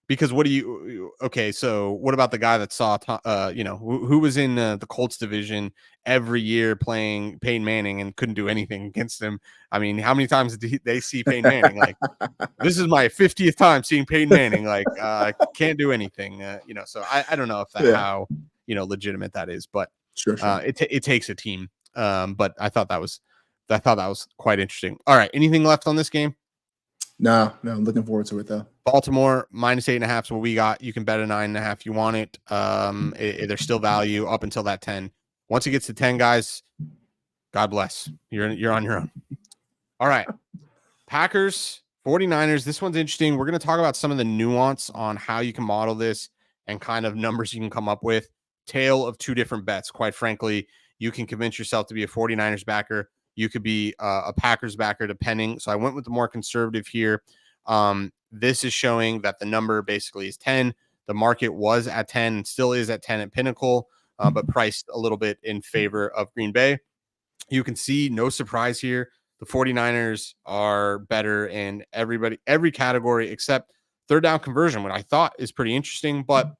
S1: Because so what about the guy that saw, who was in the Colts division every year playing Peyton Manning and couldn't do anything against him? I mean, how many times did they see Peyton Manning? Like, this is my 50th time seeing Peyton Manning. Like, can't do anything, so I don't know if how, legitimate that is, but
S2: sure.
S1: It takes a team. But I thought that was quite interesting. All right. Anything left on this game?
S2: No, I'm looking forward to it though.
S1: Baltimore -8.5 is what we got. You can bet a 9.5 if you want it. There's still value up until that 10. Once it gets to 10, guys, God bless. You're on your own. All right. Packers, 49ers. This one's interesting. We're going to talk about some of the nuance on how you can model this and kind of numbers you can come up with. Tale of 2 different bets. Quite frankly, you can convince yourself to be a 49ers backer. You could be a Packers backer, depending. So I went with the more conservative here. This is showing that the number basically is 10. The market was at 10 and still is at 10 at Pinnacle, but priced a little bit in favor of Green Bay. You can see, no surprise here, the 49ers are better in every category except third down conversion, what I thought is pretty interesting. But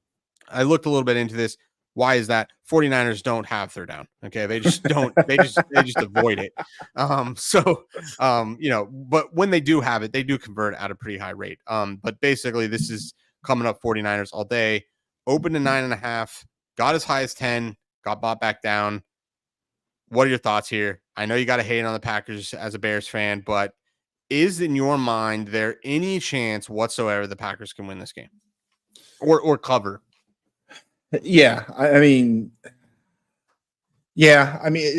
S1: I looked a little bit into this. Why is that? 49ers don't have third down. Okay. They just don't, they just avoid it. But when they do have it, they do convert at a pretty high rate. But basically this is coming up 49ers all day. Open to 9.5, got as high as 10, got bought back down. What are your thoughts here? I know you got to hate on the Packers as a Bears fan, but is in your mind there any chance whatsoever the Packers can win this game or cover?
S2: Yeah, I mean,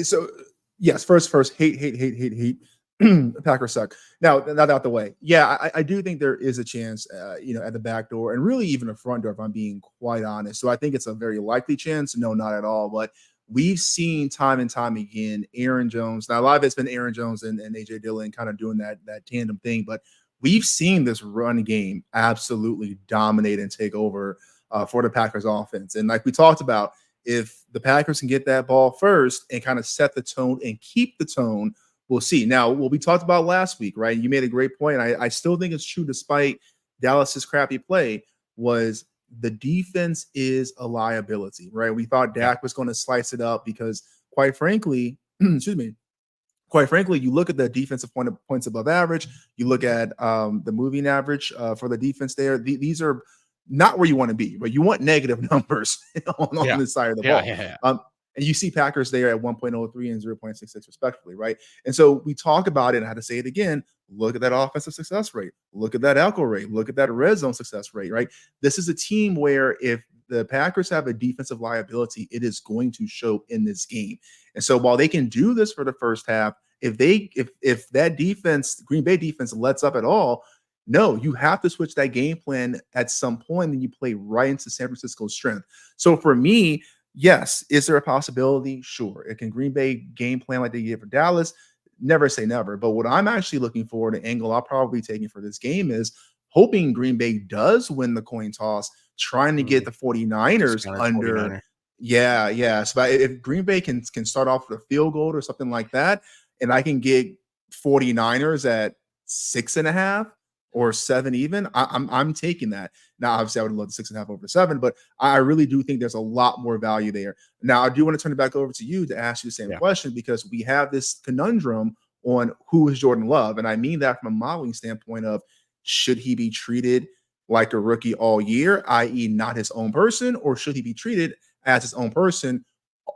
S2: so yes, first, hate. The Packers suck. Now, not out the way. Yeah, I do think there is a chance, at the back door and really even the front door, if I'm being quite honest. So I think it's a very likely chance. No, not at all. But we've seen time and time again, Aaron Jones. Now, a lot of it's been Aaron Jones and AJ Dillon kind of doing that tandem thing. But we've seen this run game absolutely dominate and take over for the Packers offense. And like we talked about, if the Packers can get that ball first and kind of set the tone and keep the tone, we'll see. Now, what we talked about last week, right? You made a great point. I still think it's true, despite Dallas's crappy play, was the defense is a liability, right? We thought Dak was going to slice it up because, quite frankly, you look at the defensive points above average. You look at the moving average for the defense there. These are not where you want to be, but you want negative numbers on this side of the ball. And you see Packers there at 1.03 and 0.66 respectively, right? And so we talk about it, and I had to say it again. Look at that offensive success rate. Look at that alco rate. Look at that red zone success rate, right? This is a team where if the Packers have a defensive liability, it is going to show in this game. And so while they can do this for the first half, if that defense, Green Bay defense, lets up at all, no, you have to switch that game plan at some point, and you play right into San Francisco's strength. So for me, yes, is there a possibility? Sure. It can Green Bay game plan like they did for Dallas? Never say never. But what I'm actually looking for, the angle I'll probably be taking for this game, is hoping Green Bay does win the coin toss, trying to get the 49ers under. 49er. Yeah. So if Green Bay can start off with a field goal or something like that, and I can get 49ers at 6.5 or 7 even, I'm taking that. Now, obviously, I would love the 6.5 over 7, but I really do think there's a lot more value there. Now, I do want to turn it back over to you to ask you the same question, because we have this conundrum on who is Jordan Love. And I mean that from a modeling standpoint of, should he be treated like a rookie all year, i.e. not his own person, or should he be treated as his own person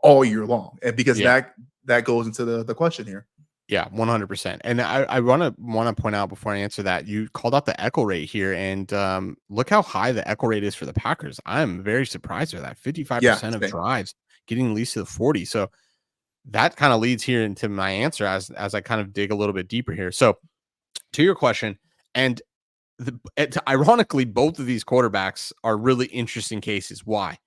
S2: all year long? And because that goes into the question here.
S1: Yeah, 100%. And I want to point out before I answer that, you called out the echo rate here, and look how high the echo rate is for the Packers. I'm very surprised by that. 55% of drives getting at least to the 40. So that kind of leads here into my answer as I kind of dig a little bit deeper here. So to your question, and ironically, both of these quarterbacks are really interesting cases. Why?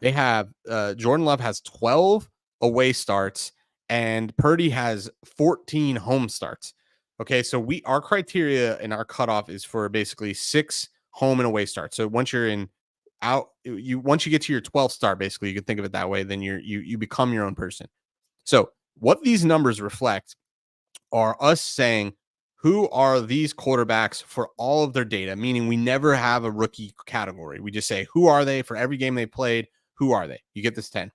S1: They have Jordan Love has 12 away starts and Purdy has 14 home starts. Okay, so our criteria and our cutoff is for basically 6 home and away starts. So once you're in out, once you get to your 12th start, basically you can think of it that way. Then you become your own person. So what these numbers reflect are us saying who are these quarterbacks for all of their data, meaning we never have a rookie category. We just say who are they for every game they played. Who are they? You get this 10.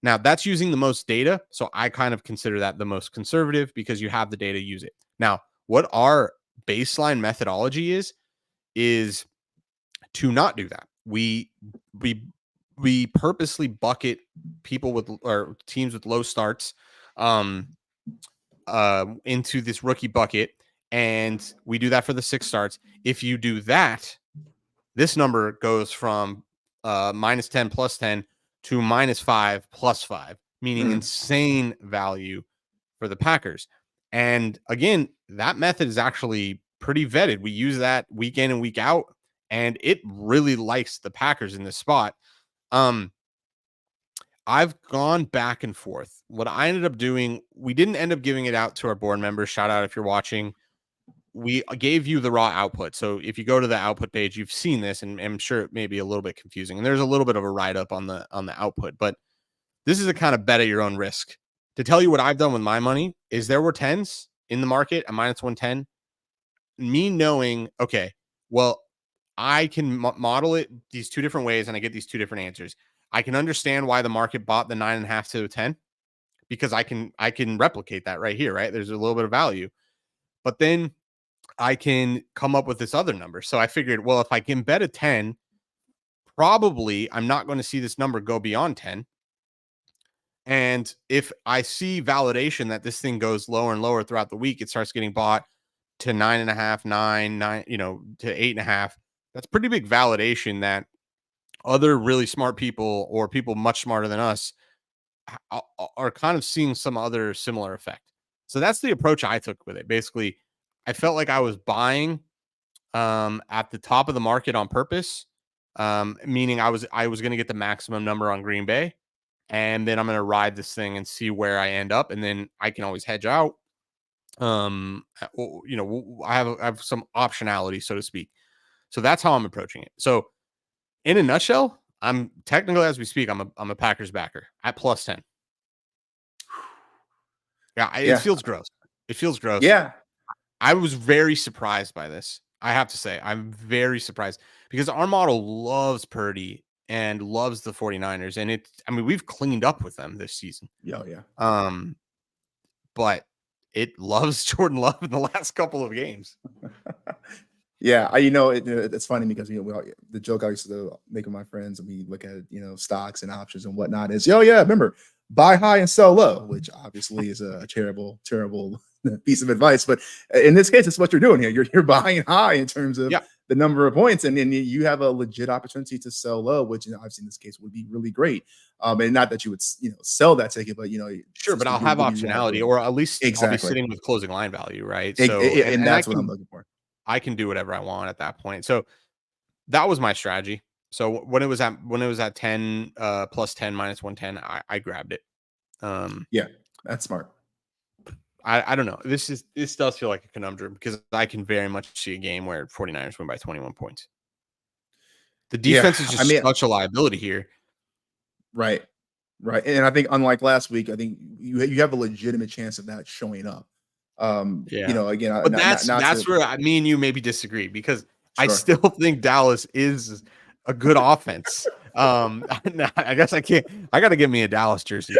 S1: Now, that's using the most data. So I kind of consider that the most conservative because you have the data, use it. Now, what our baseline methodology is to not do that. We purposely bucket people with or teams with low starts into this rookie bucket, and we do that for the 6 starts. If you do that, this number goes from -10 +10 to -5 +5, meaning insane value for the Packers. And again, that method is actually pretty vetted. We use that week in and week out, and it really likes the Packers in this spot. I've gone back and forth. What I ended up doing, we didn't end up giving it out to our board members. Shout out if you're watching. We gave you the raw output. So if you go to the output page, you've seen this, and I'm sure it may be a little bit confusing. And there's a little bit of a write-up on the output, but this is a kind of bet at your own risk. To tell you what I've done with my money is there were 10s in the market at -110. Me knowing, okay, well, I can model it these 2 different ways, and I get these 2 different answers. I can understand why the market bought the 9.5 to 10 because I can replicate that right here, right? There's a little bit of value, but then I can come up with this other number. So I figured, well, if I can bet a 10, probably I'm not going to see this number go beyond 10. And if I see validation that this thing goes lower and lower throughout the week, it starts getting bought to 9.5, 9, to 8.5. That's pretty big validation that other really smart people or people much smarter than us are kind of seeing some other similar effect. So that's the approach I took with it. Basically, I felt like I was buying at the top of the market on purpose, meaning I was going to get the maximum number on Green Bay, and then I'm going to ride this thing and see where I end up, and then I can always hedge out. I have some optionality, so to speak. So that's how I'm approaching it. So in a nutshell, I'm technically, as we speak, I'm a Packers backer at +10. Yeah, it feels gross. It feels gross.
S2: Yeah.
S1: I was very surprised by this. I have to say, I'm very surprised because our model loves Purdy and loves the 49ers. And we've cleaned up with them this season.
S2: Yeah.
S1: But it loves Jordan Love in the last couple of games.
S2: Yeah, it's funny because the joke I used to make with my friends and we look at stocks and options and whatnot is remember, buy high and sell low, which obviously is a terrible piece of advice. But in this case, it's what you're doing here. You're buying high in terms of the number of points, and then you have a legit opportunity to sell low, which obviously in this case would be really great. And not that you would sell that ticket, but
S1: sure, but I'll have optionality, or at least I'll be sitting with closing line value, right?
S2: So and that's what I'm looking for.
S1: I can do whatever I want at that point. So that was my strategy. So when it was at 10 plus 10 minus 110, I grabbed it.
S2: Yeah, that's smart.
S1: I don't know. This does feel like a conundrum because I can very much see a game where 49ers win by 21 points. The defense is just such a liability here.
S2: Right. And I think unlike last week, I think you have a legitimate chance of that showing up. Again,
S1: but that's where me and you maybe disagree because I still think Dallas is a good offense. I guess I got to give me a Dallas jersey.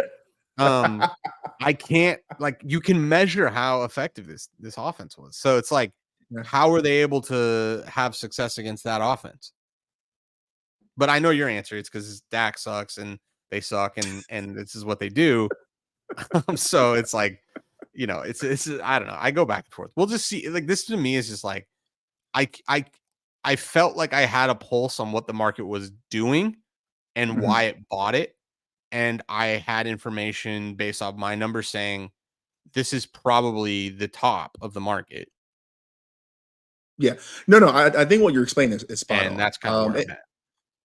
S1: I can't, you can measure how effective this offense was. So it's like, how are they able to have success against that offense? But I know your answer. It's because Dak sucks and they suck and this is what they do. So it's like, it's I don't know. I go back and forth. We'll just see. Like, this to me is just like, I felt like I had a pulse on what the market was doing and why it bought it. And I had information based off my numbers saying this is probably the top of the market.
S2: Yeah. No, I think what you're explaining is spot on.
S1: And that's kind of where I'm at.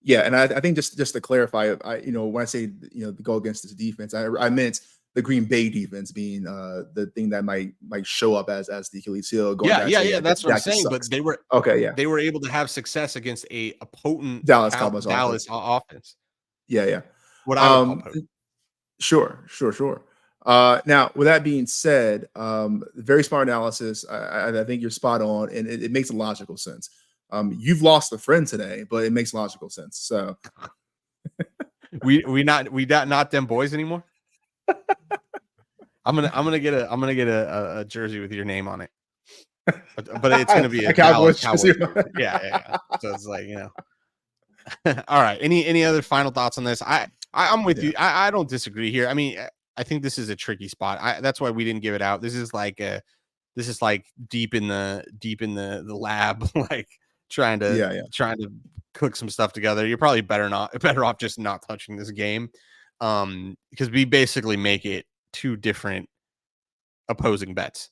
S2: Yeah, and I think just to clarify, when I say to go against this defense, I meant the Green Bay defense being the thing that might show up as the Achilles heel. Going
S1: Yeah,
S2: back,
S1: yeah,
S2: say,
S1: yeah. That's what I'm
S2: Dak just
S1: saying.
S2: sucks.
S1: But they were
S2: Okay, yeah,
S1: able to have success against a potent
S2: Dallas Cowboys
S1: Dallas
S2: offense.
S1: offense.
S2: Yeah, yeah.
S1: What I would call potent.
S2: Sure. Now, with that being said, very smart analysis. I think you're spot on, and it makes a logical sense. You've lost a friend today, but it makes logical sense. So
S1: we not them boys anymore. I'm gonna get a jersey with your name on it, but it's gonna be a Dallas Cowboys
S2: jersey.
S1: jersey. Yeah. So it's like All right. Any other final thoughts on this? I'm with you. I don't disagree here. I mean, I think this is a tricky spot. That's why we didn't give it out. This is like deep in the lab, like trying to cook some stuff together. You're probably better off just not touching this game, because we basically make it two different opposing bets.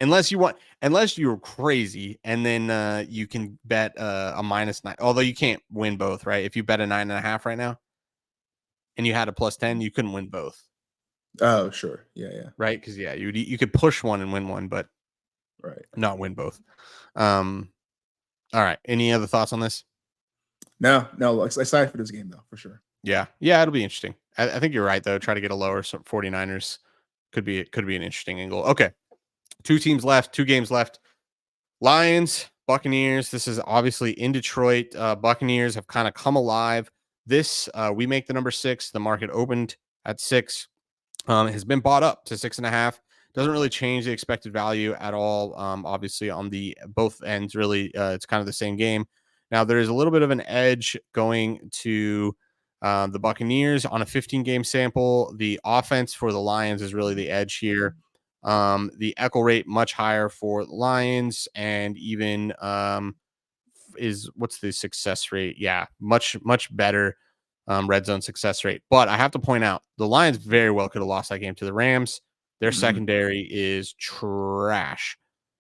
S1: Unless you're crazy, and then you can bet a -9. Although you can't win both, right? If you bet a 9.5 right now, and you had a +10, you couldn't win both.
S2: Oh, sure. Yeah.
S1: Right? Because you could push one and win one, but
S2: Right.
S1: not win both. All right. Any other thoughts on this?
S2: No. Excited for this game though, for sure.
S1: Yeah, it'll be interesting. I think you're right though. Try to get a lower 49ers could be an interesting angle. Okay, two games left. Lions, Buccaneers. This is obviously in Detroit. Buccaneers have kind of come alive. This we make the number 6. The market opened at 6. Has been bought up to 6.5. Doesn't really change the expected value at all. Obviously on the both ends, really, it's kind of the same game. Now there is a little bit of an edge going to the Buccaneers on a 15-game sample. The offense for the Lions is really the edge here. The echo rate much higher for the Lions, and even what's the success rate? Yeah, much better red zone success rate. But I have to point out the Lions very well could have lost that game to the Rams. Their secondary is trash.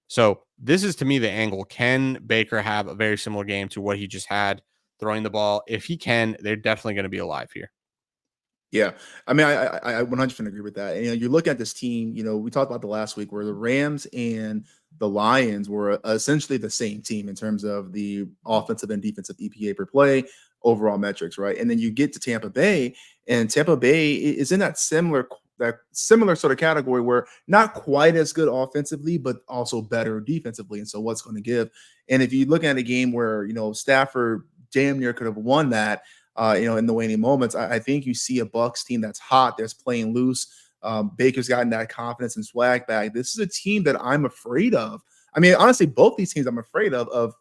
S1: So this is to me the angle. Can Baker have a very similar game to what he just had throwing the ball? If he can, they're definitely going to be alive here.
S2: Yeah, I mean, I 100% agree with that. And you look at this team. We talked about the last week where the Rams and the Lions were essentially the same team in terms of the offensive and defensive EPA per play, overall metrics, right? And then you get to Tampa Bay, and Tampa Bay is in that similar sort of category where not quite as good offensively, but also better defensively. And so, what's going to give? And if you look at a game where Stafford damn near could have won that. In the waning moments, I think you see a Bucs team that's hot, that's playing loose. Baker's gotten that confidence and swag back. This is a team that I'm afraid of. I mean, honestly, both these teams I'm afraid of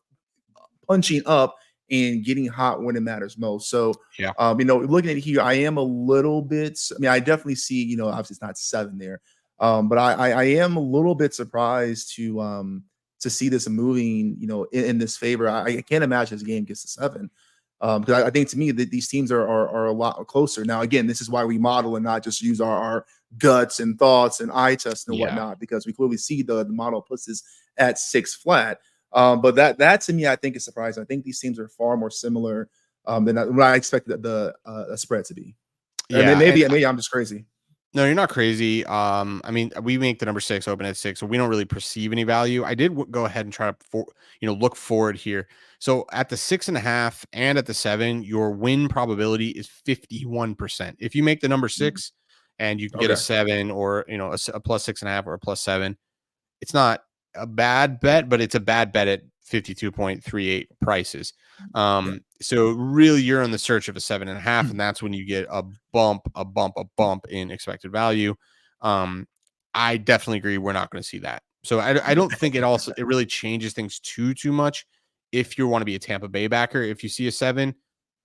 S2: punching up and getting hot when it matters most. So,
S1: yeah,
S2: looking at it here, I am a little bit. I mean, I definitely see. Obviously, it's not 7 there, but I am a little bit surprised to see this moving. In this favor, I can't imagine this game gets to 7. Because I think to me that these teams are a lot closer. Now, again, this is why we model and not just use our guts and thoughts and eye tests and whatnot, because we clearly see the model puts this at 6 flat. But that to me, I think is surprising. I think these teams are far more similar than what I expected the spread to be. Yeah, I mean, maybe I'm just crazy.
S1: No, you're not crazy. I mean, we make the number 6 open at 6, so we don't really perceive any value. I did go ahead and try to, look forward here. So at the 6.5 and at the 7, your win probability is 51%. If you make the number 6 and you can get a 7 or a +6.5 or a +7, it's not a bad bet, but it's a bad bet at 52.38 prices. So really you're in the search of a 7.5, and that's when you get a bump in expected value. I definitely agree. We're not going to see that. So I don't think it really changes things too much. If you want to be a Tampa Bay backer, if you see a 7.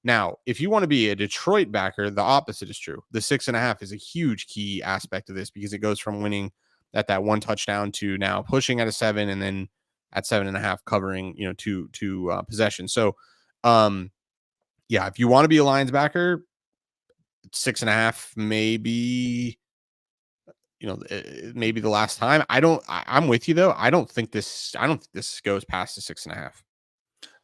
S1: Now, if you want to be a Detroit backer, the opposite is true. The 6.5 is a huge key aspect of this, because it goes from winning at that 1 touchdown to now pushing at a 7, and then at 7.5 covering, two possessions. So, if you want to be a Lions backer, 6.5, maybe, maybe the last time. I'm with you though. I don't think this goes past the 6.5.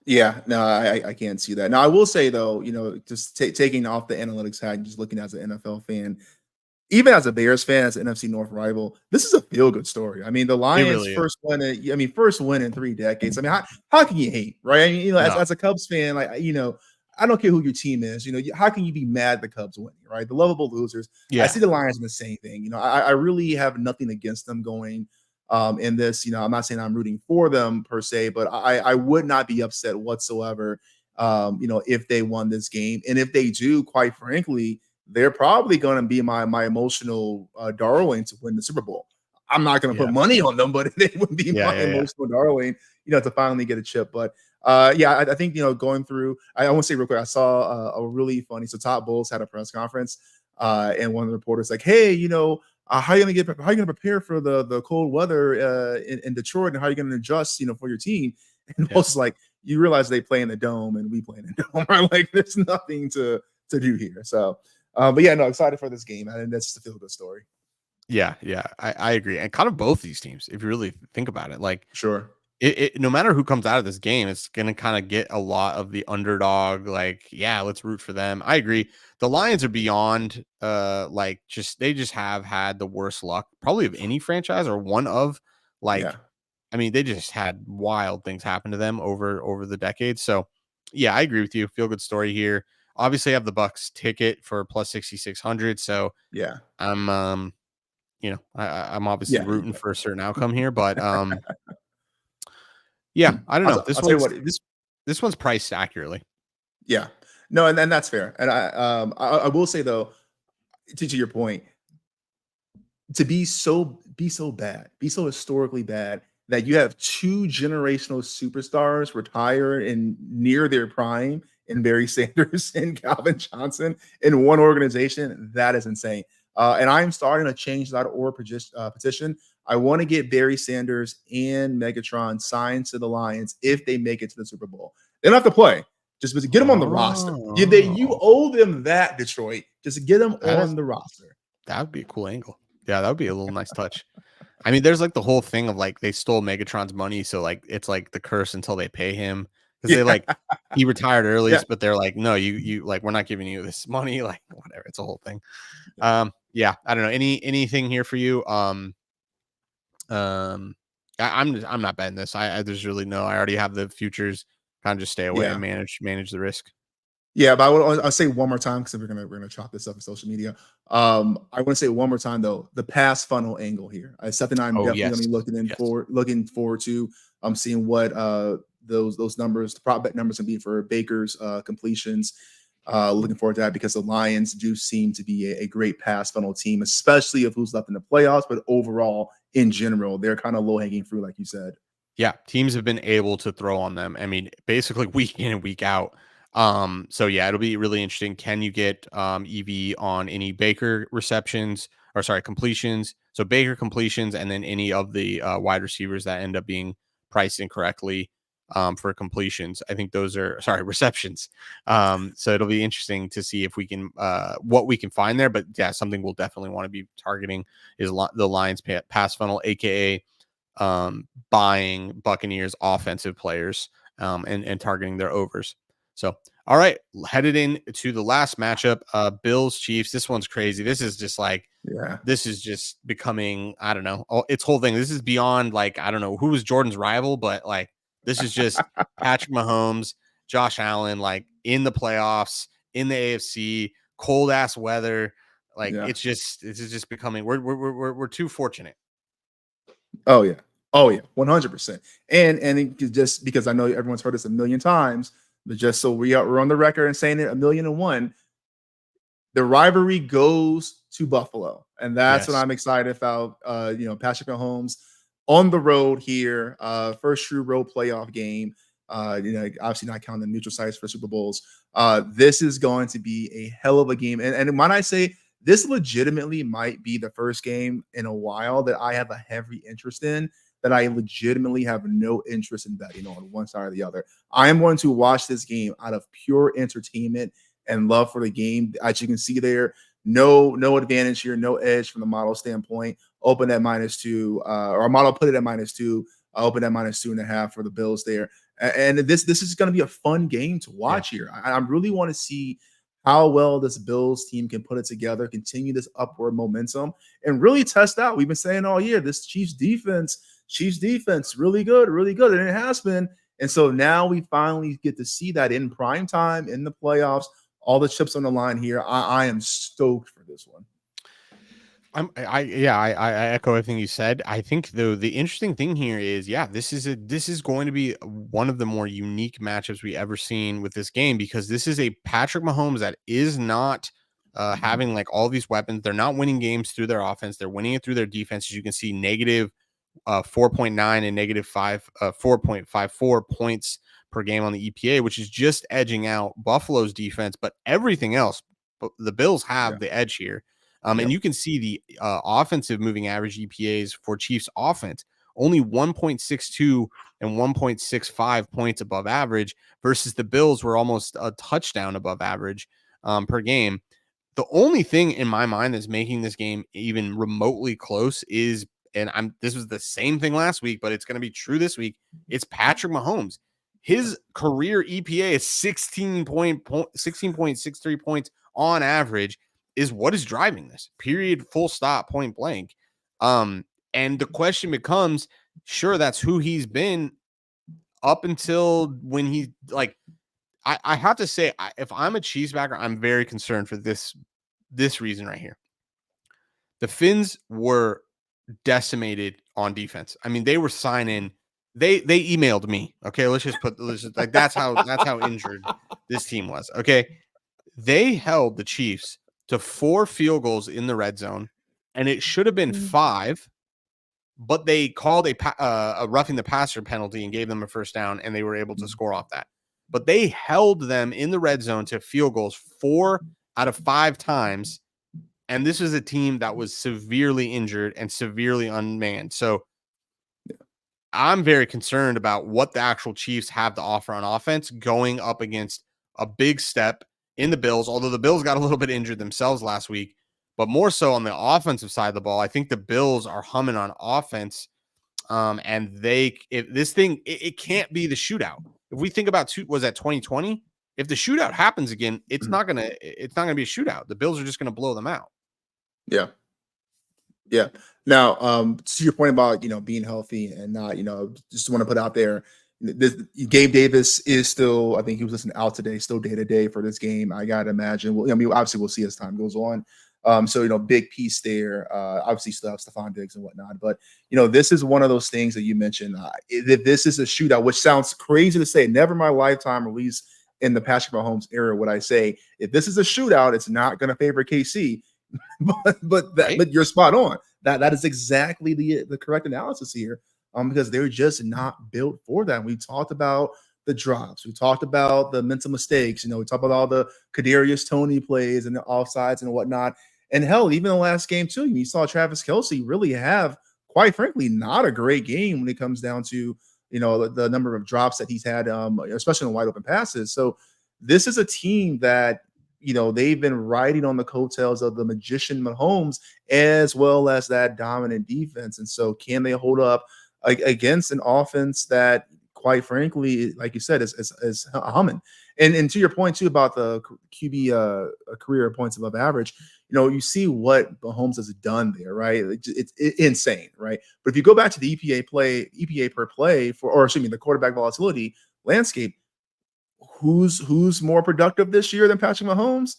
S2: Yeah, no, I can't see that. Now, I will say though, just taking off the analytics hat and just looking as an NFL fan, even as a Bears fan, as an NFC North rival, this is a feel good story. I mean, the
S1: It
S2: Lions'
S1: really is.
S2: first win in 3 decades. I mean, how can you hate, right? I mean,
S1: No.
S2: as a Cubs fan, like, I don't care who your team is. How can you be mad the Cubs winning, right? The lovable losers. I
S1: Yeah.
S2: see the Lions in the same thing. I really have nothing against them going in this. I'm not saying I'm rooting for them per se, but I would not be upset whatsoever, if they won this game. And if they do, quite frankly, they're probably going to be my emotional darling to win the Super Bowl. I'm not going to
S1: Yeah.
S2: put money on them, but they would be
S1: Yeah.
S2: my
S1: Yeah. Yeah.
S2: emotional darling, to finally get a chip. But yeah, I think going through. I want to say real quick. I saw a really funny. So Todd Bowles had a press conference, and one of the reporters like, "Hey, how are you going to prepare for the cold weather in Detroit, and how are you going to adjust, for your team?" And
S1: Yeah.
S2: Bowles is like, "You realize they play in the dome, and we play in the dome, right? Like, there's nothing to do here." So. But yeah, no, excited for this game. I think that's just a feel good story.
S1: Yeah. Yeah. I agree. And kind of both these teams, if you really think about it, like
S2: Sure.
S1: no matter who comes out of this game, it's going to kind of get a lot of the underdog. Like, yeah, let's root for them. I agree. The Lions are beyond, like they just have had the worst luck probably of any franchise or one of
S2: Yeah.
S1: like, I mean, they just had wild things happen to them over the decades. So yeah, I agree with you. Feel good story here. Obviously I have the Bucks ticket for plus 6,600. So
S2: Yeah.
S1: I'm, I'm obviously
S2: Yeah.
S1: rooting for a certain outcome here, but, yeah, I don't know.
S2: I'll tell you what.
S1: This one's priced accurately.
S2: Yeah. No, and that's fair. And I will say though, to your point, to be so bad, be so historically bad that you have two generational superstars retire in near their prime in Barry Sanders and Calvin Johnson in one organization. That is insane. And I'm starting a change.org petition. I want to get Barry Sanders and Megatron signed to the Lions if they make it to the Super Bowl. They don't have to play. Just get them on the roster. You
S1: Oh,
S2: owe them that, Detroit. Just get them on
S1: that
S2: the roster.
S1: would be a cool angle. Yeah, that would be a little nice touch. I mean, there's like the whole thing of like they stole Megatron's money, so like it's like the curse until they pay him because they
S2: Yeah.
S1: like he retired early,
S2: Yeah.
S1: but they're like, no, you like we're not giving you this money, like whatever. It's a whole thing. Yeah, I don't know anything here for you. Um, I'm not betting this. I there's really no. I already have the futures. Kind of just stay away and
S2: Yeah.
S1: manage the risk.
S2: Yeah, but I'll say one more time because we're gonna chop this up in social media. I want to say one more time though, the pass funnel angle here. It's something I'm
S1: Oh
S2: definitely gonna
S1: yes,
S2: be
S1: yes,
S2: looking forward to. I'm seeing what those numbers, the prop bet numbers, can be for Baker's completions. Looking forward to that because the Lions do seem to be a great pass funnel team, especially of who's left in the playoffs, but overall in general, they're kind of low hanging fruit, like you said.
S1: yeah. Teams have been able to throw on them. I mean, basically week in and week out. So yeah, it'll be really interesting. Can you get EV on any Baker receptions or sorry completions? So Baker completions and then any of the wide receivers that end up being priced incorrectly for completions. I think those are sorry receptions. So it'll be interesting to see if we can what we can find there. But yeah, something we'll definitely want to be targeting is the Lions pass funnel, aka buying Buccaneers offensive players and targeting their overs. So, all right, headed in to the last matchup, Bills Chiefs. This one's crazy. This is just like
S2: Yeah.
S1: this is just becoming I don't know. Its whole thing. This is beyond like I don't know who was Jordan's rival, but like this is just Patrick Mahomes, Josh Allen, like in the playoffs in the AFC, cold ass weather. Like
S2: Yeah.
S1: it's just becoming. We're too fortunate.
S2: Oh yeah. Oh yeah. 100%. Just because I know everyone's heard this a million times, but just so we're on the record and saying it 1,000,001, the rivalry goes to Buffalo, and that's what
S1: Yes.
S2: I'm excited about. Patrick Mahomes on the road here, first true road playoff game. Obviously not counting the neutral sites for Super Bowls. This is going to be a hell of a game, and when I say this, legitimately might be the first game in a while that I have a heavy interest in. That I legitimately have no interest in betting on one side or the other. I am going to watch this game out of pure entertainment and love for the game. As you can see there, no advantage here, no edge from the model standpoint. Open at -2, or our model put it at -2. Open at -2.5 for the Bills there. And this is going to be a fun game to watch here. I really want to see how well this Bills team can put it together, continue this upward momentum, and really test out. We've been saying all year, this Chiefs defense, really good, and it has been. And so now we finally get to see that in prime time, in the playoffs, all the chips on the line here. I am stoked for this one.
S1: I echo everything you said. I think though the interesting thing here is, this is going to be one of the more unique matchups we ever seen with this game, because this is a Patrick Mahomes that is not having like all these weapons. They're not winning games through their offense. They're winning it through their defense. As you can see, negative 4.9 and negative 4.54 points per game on the EPA, which is just edging out Buffalo's defense. But everything else, the Bills have the edge here. And you can see the offensive moving average EPAs for Chiefs offense, only 1.62 and 1.65 points above average, versus the Bills were almost a touchdown above average per game. The only thing in my mind that's making this game even remotely close is, and this was the same thing last week, but it's going to be true this week, it's Patrick Mahomes. His career EPA is 16.63 points on average, is what is driving this, period, full stop, point blank. And the question becomes, sure, that's who he's been up until when he, like, I have to say, if I'm a Chiefs backer, I'm very concerned for this reason right here. The Finns were decimated on defense. I mean, they were signing, they emailed me. Okay, let's just like, that's how injured this team was. Okay. They held the Chiefs to 4 field goals in the red zone, and it should have been 5, but they called a roughing the passer penalty and gave them a first down, and they were able to score off that. But they held them in the red zone to field goals 4 out of 5 times, and this was a team that was severely injured and severely unmanned. So I'm very concerned about what the actual Chiefs have to offer on offense going up against a big step in the Bills, although the Bills got a little bit injured themselves last week, but more so on the offensive side of the ball. I think the Bills are humming on offense, and it can't be the shootout. If we think about was that 2020? If the shootout happens again, it's not gonna be a shootout. The Bills are just gonna blow them out.
S2: Yeah. Now, to your point about being healthy and not just want to put out there. Gabe Davis is still, I think he was listening out today, still day to day for this game. I gotta imagine. Well, I mean, obviously we'll see as time goes on. So big piece there. Obviously still have Stephon Diggs and whatnot, but this is one of those things that you mentioned. If this is a shootout, which sounds crazy to say, never in my lifetime, at least in the Patrick Mahomes era, would I say if this is a shootout, it's not going to favor KC. but you're spot on. That is exactly the correct analysis here. Because they're just not built for that. We talked about the drops. We talked about the mental mistakes. We talked about all the Kadarius Toney plays and the offsides and whatnot. And hell, even the last game too, you saw Travis Kelce really have, quite frankly, not a great game when it comes down to the number of drops that he's had, especially in wide open passes. So this is a team that they've been riding on the coattails of the magician Mahomes, as well as that dominant defense. And so, can they hold up against an offense that, quite frankly, like you said, is humming? And to your point too about the QB career points above average, you see what Mahomes has done there, right? It's insane, right? But if you go back to the EPA per play the quarterback volatility landscape, who's more productive this year than Patrick Mahomes?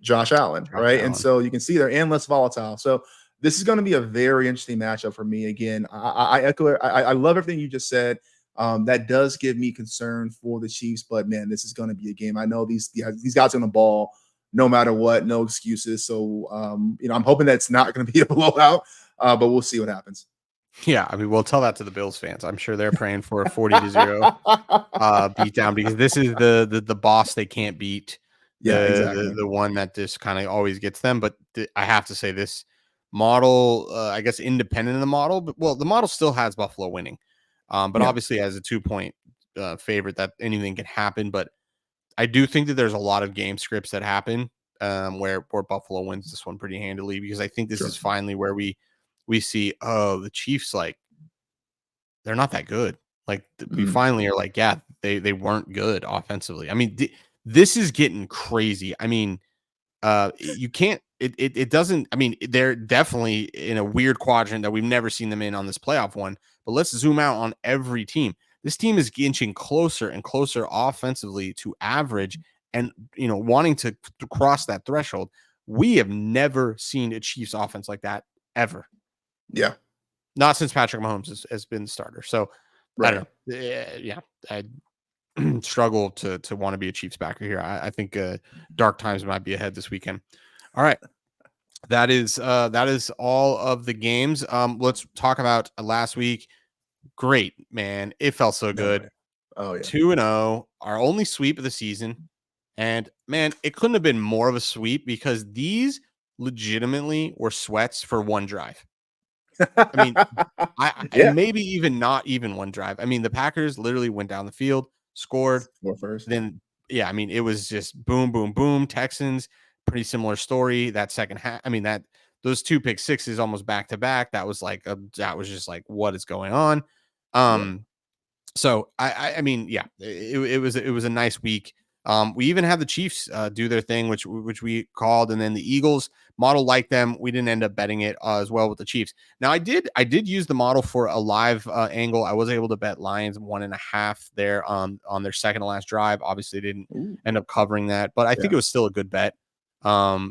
S2: Josh Allen, right? And so you can see they're and less volatile. So this is going to be a very interesting matchup for me. Again, I echo it. I love everything you just said. That does give me concern for the Chiefs, but man, this is going to be a game. I know these guys are on the ball no matter what, no excuses. So I'm hoping that's not going to be a blowout, but we'll see what happens.
S1: Yeah, I mean, we'll tell that to the Bills fans. I'm sure they're praying for a 40-0 beatdown, because this is the boss they can't beat.
S2: Yeah, exactly.
S1: The one that just kind of always gets them. But I have to say, this model, I guess, independent of the model, but the model still has Buffalo winning, but obviously as a 2-point favorite, that anything can happen. But I do think that there's a lot of game scripts that happen where Buffalo wins this one pretty handily, because I think this is finally where we see, the Chiefs, like, they're not that good. Like, we finally are like, they weren't good offensively. I mean, this is getting crazy. I mean, you can't. It doesn't. I mean, they're definitely in a weird quadrant that we've never seen them in on this playoff one. But let's zoom out on every team. This team is inching closer and closer offensively to average, and wanting to cross that threshold. We have never seen a Chiefs offense like that ever.
S2: Yeah.
S1: Not since Patrick Mahomes has been the starter. So
S2: Right.
S1: I don't know. Yeah. I struggle to want to be a Chiefs backer here. I think dark times might be ahead this weekend. All right. That is all of the games. Let's talk about last week. Great, man. It felt so good.
S2: Oh yeah.
S1: 2-0, our only sweep of the season. And man, it couldn't have been more of a sweep because these legitimately were sweats for one drive. I mean,
S2: Yeah.
S1: maybe even not even one drive. I mean, the Packers literally went down the field, scored.
S2: Score first.
S1: Then, yeah, I mean, it was just boom, boom, boom. Texans, pretty similar story. That second half, I mean, those 2 pick sixes almost back to back. That was just like, what is going on? So I mean, yeah, it was a nice week. We even had the Chiefs do their thing, which we called, and then the Eagles model like them. We didn't end up betting it as well with the Chiefs. Now I did use the model for a live angle. I was able to bet Lions 1.5 there on their second to last drive. Obviously didn't end up covering that, but I think it was still a good bet.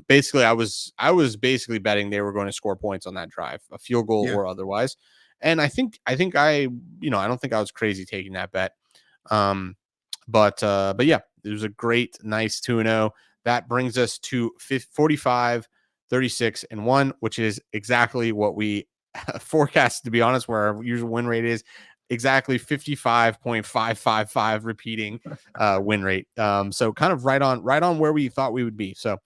S1: Basically I was basically betting they were going to score points on that drive, a field goal or otherwise. And I think I don't think I was crazy taking that bet. But yeah, it was a great, nice 2-0. That brings us to 45, 36 and 1, which is exactly what we forecast, to be honest, where our usual win rate is exactly 55.555 repeating win rate. So kind of right on where we thought we would be. So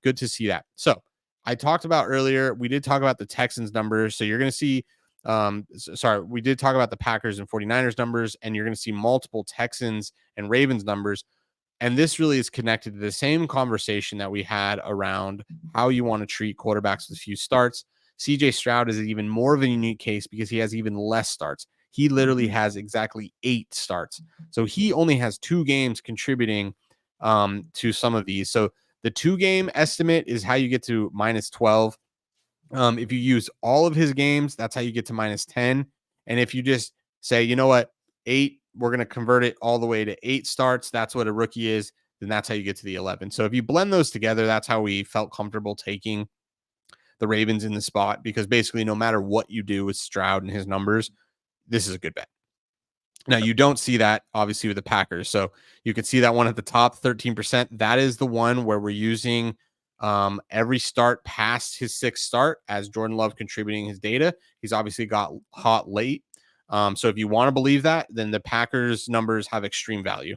S1: good to see that. So I talked about earlier, we did talk about the Texans numbers. So you're going to see we did talk about the Packers and 49ers numbers, and you're going to see multiple Texans and Ravens numbers. And this really is connected to the same conversation that we had around how you want to treat quarterbacks with a few starts. CJ Stroud is even more of a unique case because he has even less starts. He literally has exactly 8 starts. So he only has 2 games contributing to some of these. So the 2-game estimate is how you get to -12. If you use all of his games, that's how you get to -10. And if you just say, you know what, 8, we're going to convert it all the way to 8 starts. That's what a rookie is. Then that's how you get to the 11. So if you blend those together, that's how we felt comfortable taking the Ravens in the spot, because basically no matter what you do with Stroud and his numbers, this is a good bet. Now, you don't see that obviously with the Packers. So you can see that one at the top, 13%. That is the one where we're using every start past his 6th start as Jordan Love contributing his data. He's obviously got hot late. So if you want to believe that, then the Packers numbers have extreme value.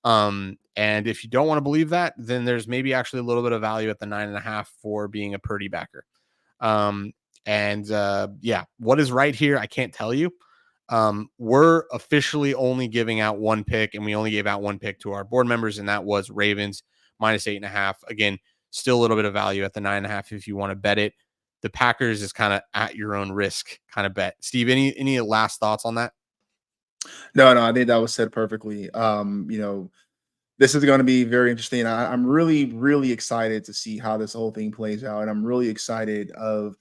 S1: And if you don't want to believe that, then there's maybe actually a little bit of value at the 9.5 for being a Purdy backer. Yeah, what is right here, I can't tell you. We're officially only giving out 1 pick, and we only gave out 1 pick to our board members, and that was Ravens -8.5. Again, still a little bit of value at the 9.5 if you want to bet it. The Packers is kind of at your own risk kind of bet. Steve, any last thoughts on that?
S2: No, I think that was said perfectly. This is going to be very interesting. I'm really, really excited to see how this whole thing plays out. And I'm really excited I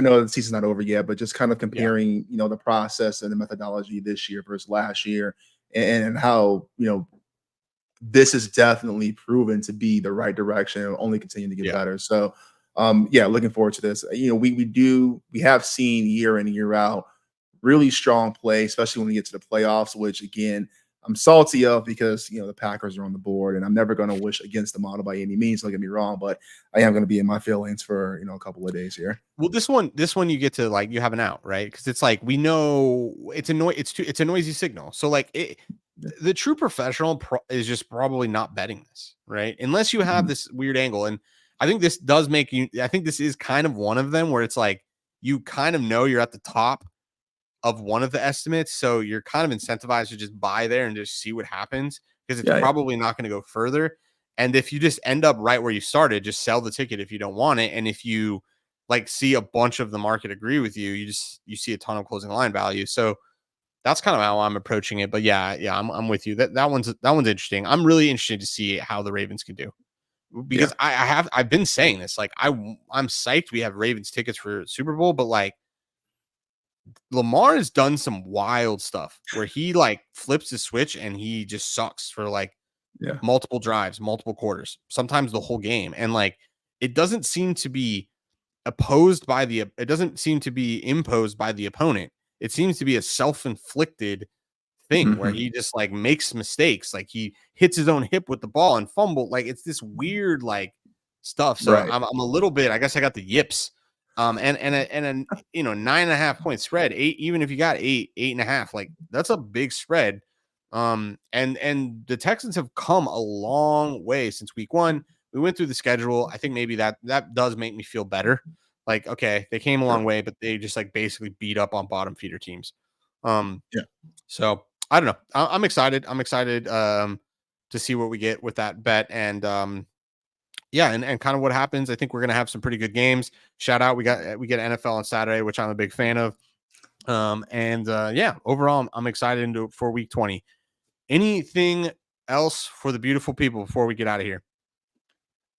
S2: know the season's not over yet, but just kind of comparing, the process and the methodology this year versus last year, and how, this is definitely proven to be the right direction and only continue to get better. So, looking forward to this. We have seen year in and year out really strong play, especially when we get to the playoffs, which again, I'm salty of because, the Packers are on the board, and I'm never going to wish against the model by any means. Don't get me wrong, but I am going to be in my feelings for, a couple of days here.
S1: Well, this one you get to you have an out, right? Because it's like, we know it's a noisy signal. So the true professional is just probably not betting this, right? Unless you have this weird angle. And I think this does I think this is kind of one of them where it's like, you kind of know you're at the top of one of the estimates. So you're kind of incentivized to just buy there and just see what happens, because it's probably not going to go further. And if you just end up right where you started, just sell the ticket if you don't want it. And if you see a bunch of the market agree with you, you see a ton of closing line value. So that's kind of how I'm approaching it. But yeah, I'm with you. That one's interesting. I'm really interested to see how the Ravens can do, because I've been saying this. Like I'm psyched we have Ravens tickets for Super Bowl, but like Lamar has done some wild stuff where he like flips the switch and he just sucks for like multiple drives, multiple quarters, sometimes the whole game. And like, it doesn't seem to be it doesn't seem to be imposed by the opponent. It seems to be a self-inflicted thing where he just like makes mistakes. Like he hits his own hip with the ball and fumble. Like it's this weird like stuff. So I'm a little bit, I guess I got the yips. And a 9.5 point spread, even if you got 8.5, like that's a big spread. And the Texans have come a long way since week 1. We went through the schedule. I think maybe that does make me feel better. Like, okay, they came a long way, but they just like basically beat up on bottom feeder teams. So I don't know. I'm excited. I'm excited to see what we get with that bet. And and kind of what happens. I think we're gonna have some pretty good games. Shout out, we get NFL on Saturday, which I'm a big fan of. Overall, I'm excited for week 20. Anything else for the beautiful people before we get out of here?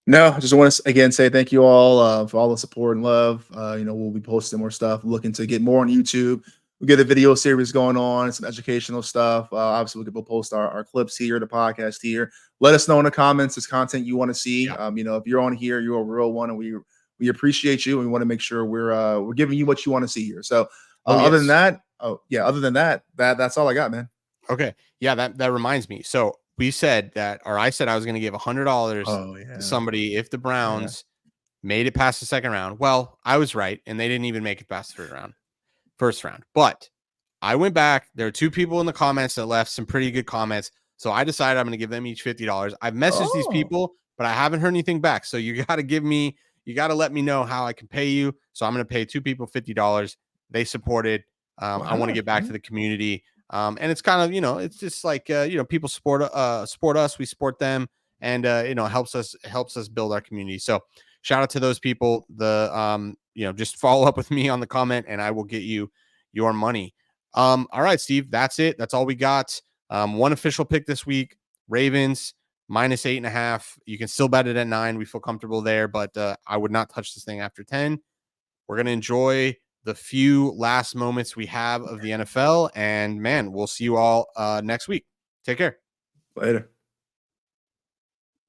S2: No, I just want to again say thank you all for all the support and love. We'll be posting more stuff, looking to get more on YouTube. We get a video series going on, some educational stuff. Obviously, we'll post our clips here, the podcast here. Let us know in the comments this content you want to see. If you're on here, you're a real one, and we appreciate you, and we want to make sure we're giving you what you want to see here. So, other than that, that's all I got, man.
S1: Okay, yeah, that reminds me. So we said that, or I said I was going to give $100 to somebody if the Browns made it past the second round. Well, I was right, and they didn't even make it past the first round. But I went back. There are 2 people in the comments that left some pretty good comments. So I decided I'm going to give them each $50. I've messaged these people, but I haven't heard anything back. So you got to let me know how I can pay you. So I'm going to pay 2 people $50. They supported. I want to get back to the community. And it's kind of, it's just like, people support us, we support them, and, helps us build our community. So shout out to those people. Just follow up with me on the comment and I will get you your money. All right, Steve, that's it. That's all we got. One official pick this week, Ravens -8.5. You can still bet it at 9. We feel comfortable there, but I would not touch this thing after 10. We're going to enjoy the few last moments we have of the NFL, and man, we'll see you all next week. Take care.
S2: Later.